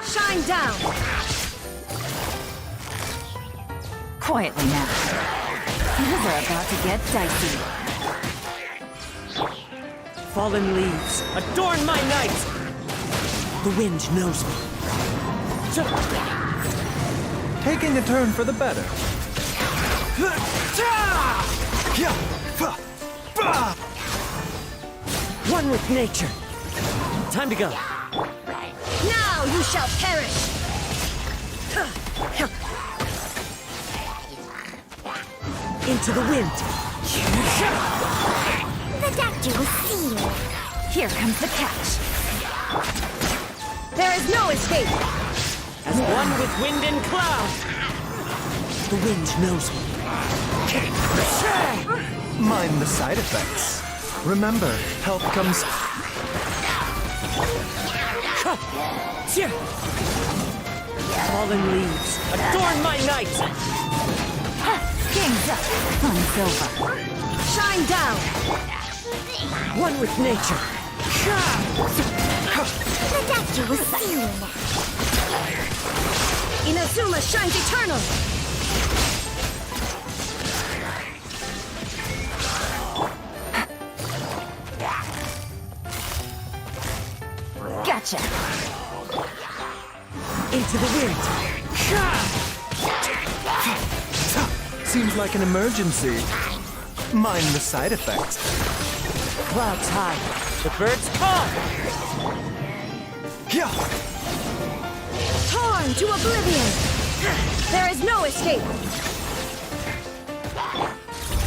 Shine down! Quietly now. Things are about to get dicey. Fallen leaves, adorn my night! The wind knows me. Taking a turn for the better. One with nature. Time to go. Now you shall perish! Into the wind. The doctor will see you. Here comes the catch. There is no escape! As one with wind and cloud. The wind knows me. Mind the side effects. Remember, health comes... Fallen leaves, adorn my night! King's up. Fun's over. Shine down! One with nature. The doctor will see you now. Inazuma shines eternal! Gotcha. Into the wind. Seems like an emergency. Mind the side effects. Clouds high. The birds call. Torn to oblivion! There is no escape!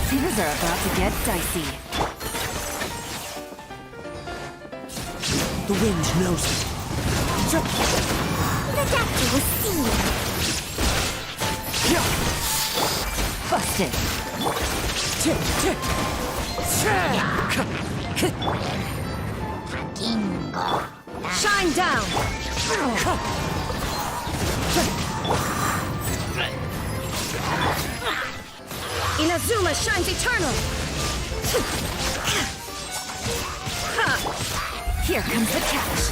Things are about to get dicey. The wind knows me. The doctor will see you. Busted. Shine down! Inazuma shines eternal! Here comes the catch.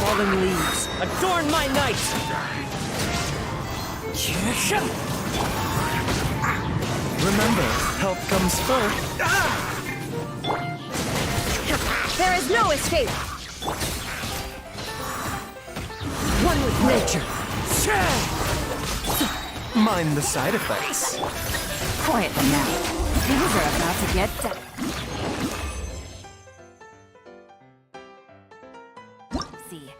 Fallen leaves, adorn my night! Remember, health comes first. There is no escape! One with nature. Mind the side effects. Quietly now. Things are about to get see.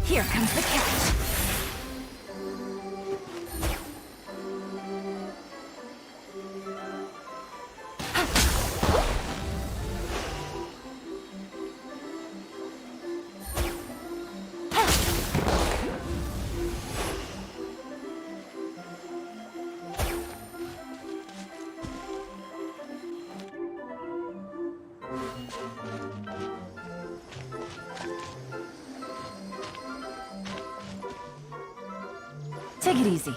Here comes the catch. Take it easy.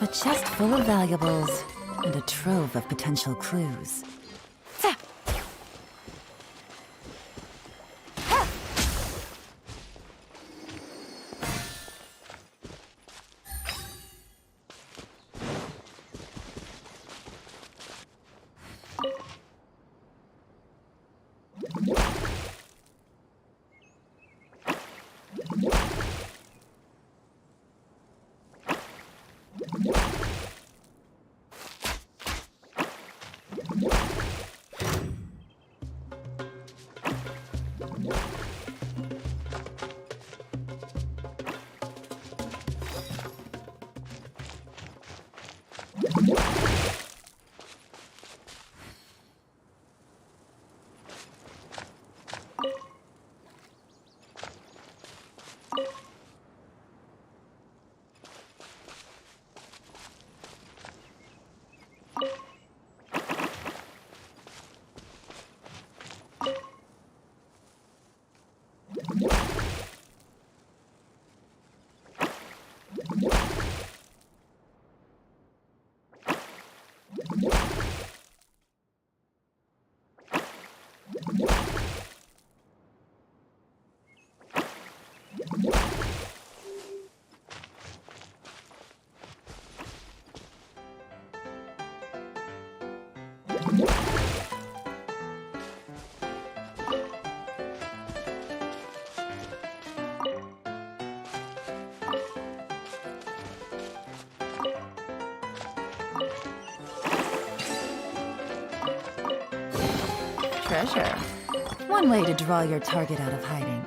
A chest full of valuables and a trove of potential clues. Treasure. One way to draw your target out of hiding.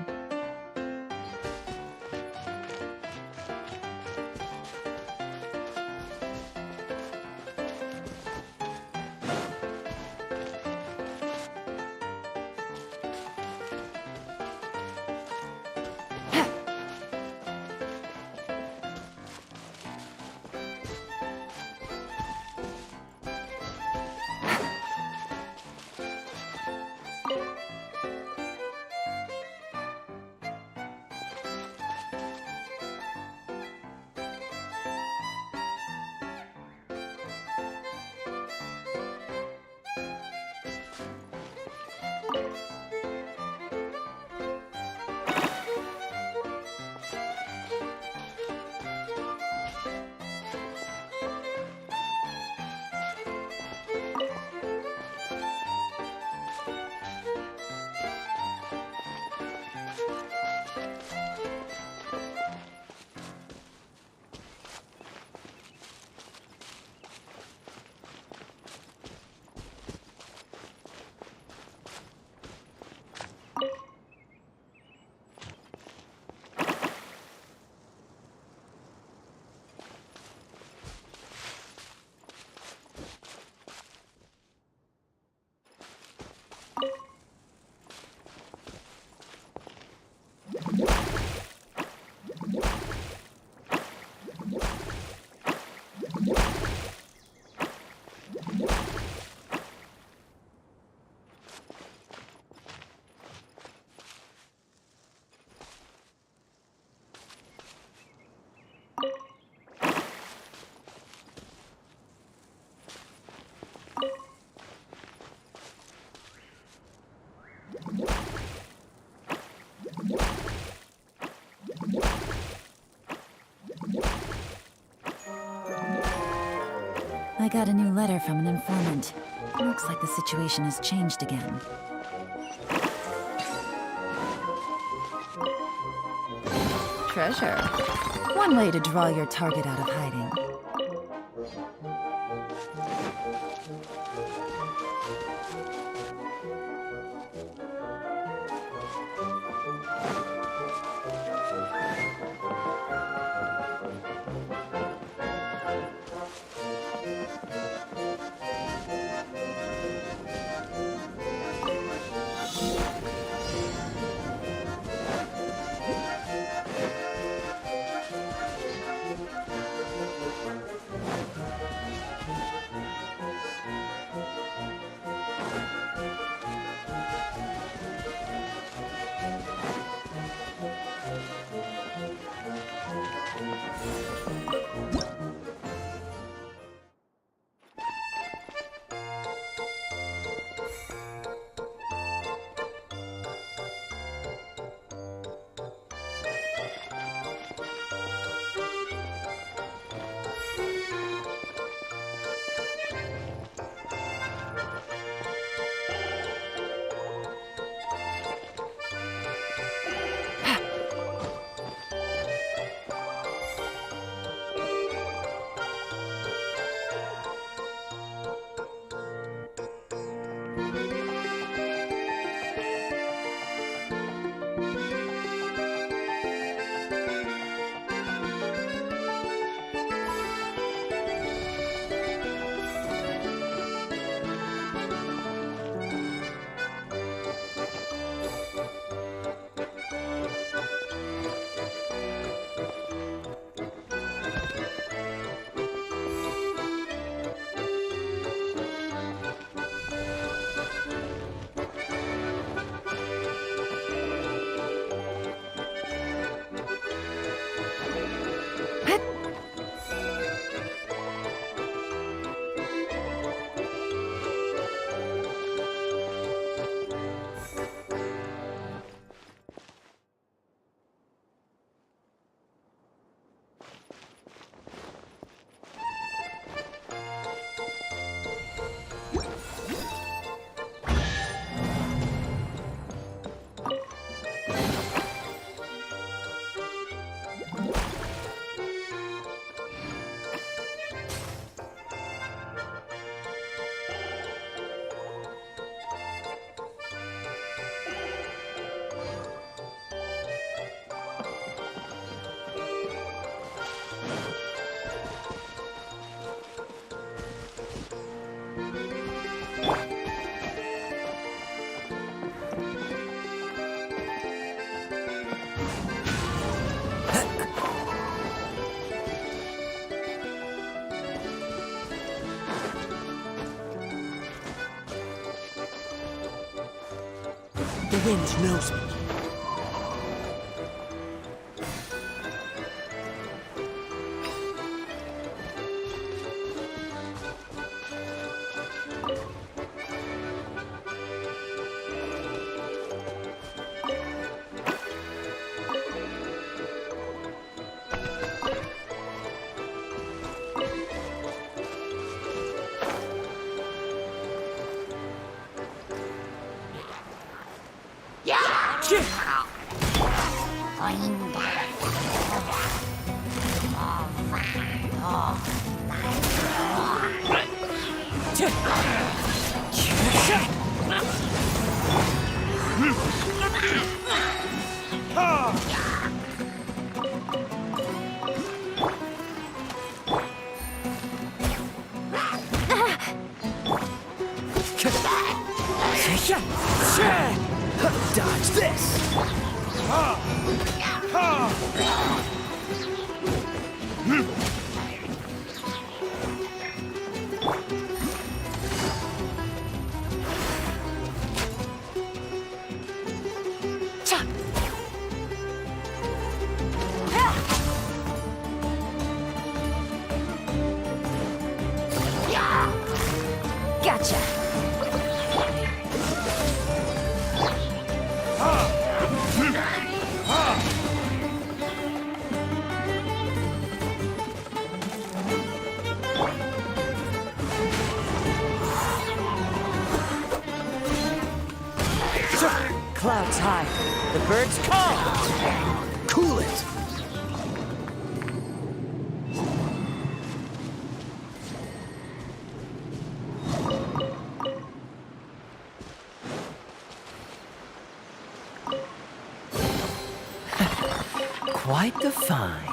I got a new letter from an informant. Looks like the situation has changed again. Treasure. One way to draw your target out of hiding. The wind knows me. Dodge this! Gotcha! clouds high. The birds call! Cool it! Quite the find.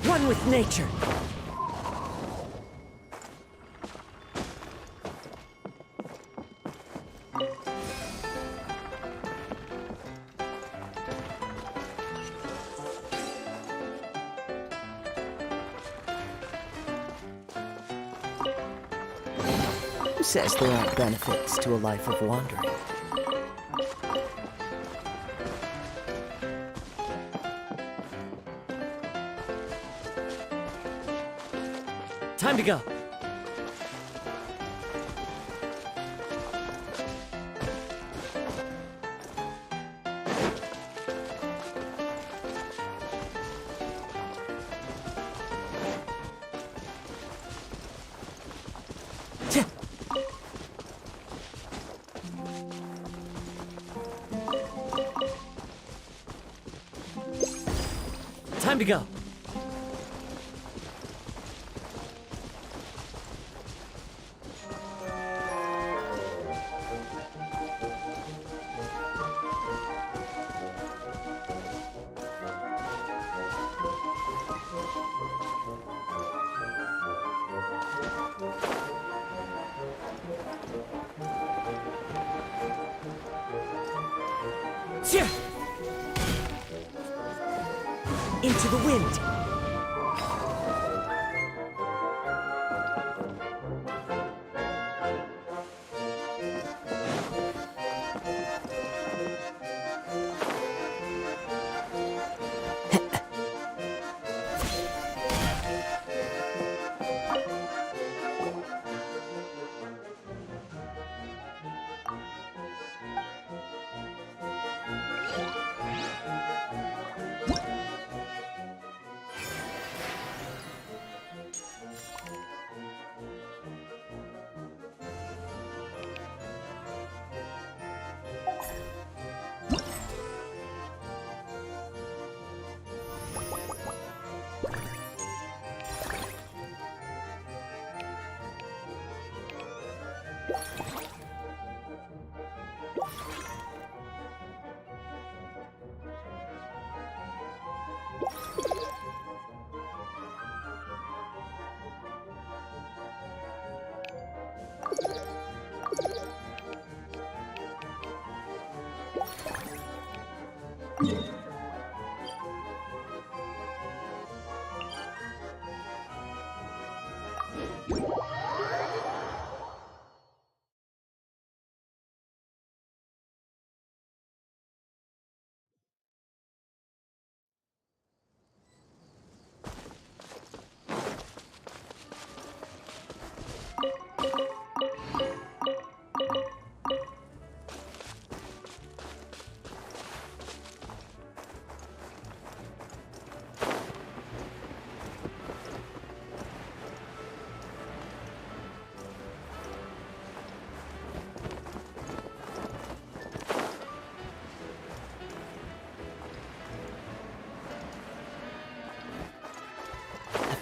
One with nature. Who says there aren't benefits to a life of wandering? Time to go. Time to go. Into the wind.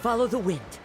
Follow the wind.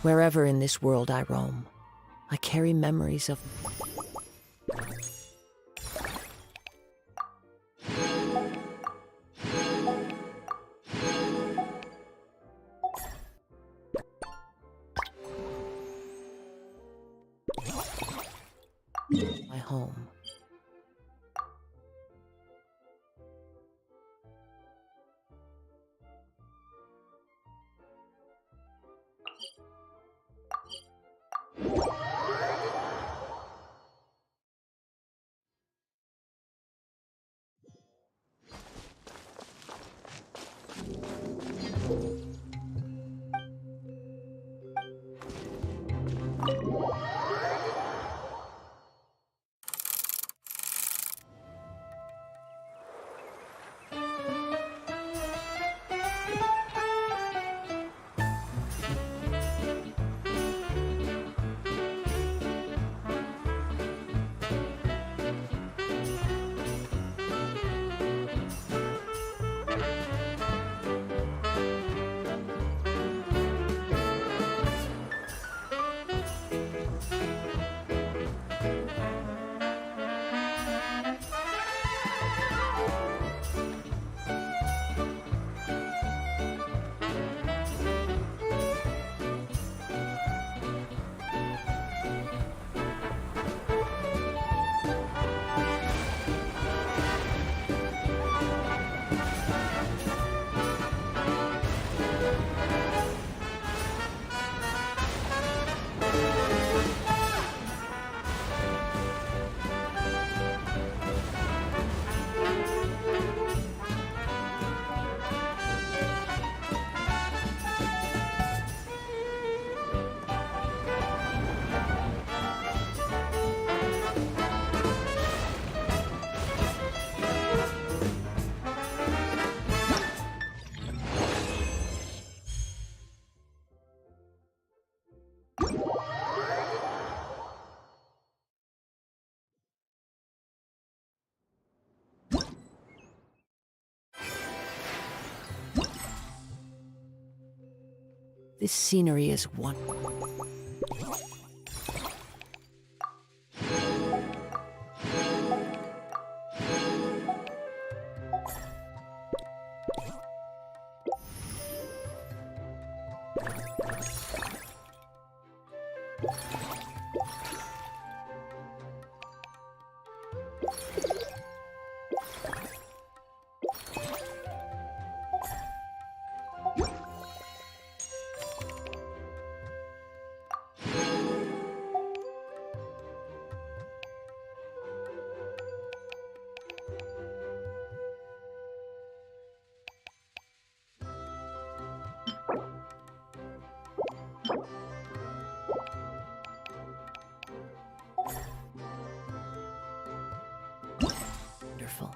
Wherever in this world I roam, I carry memories of... my home. This scenery is wonderful. Wonderful.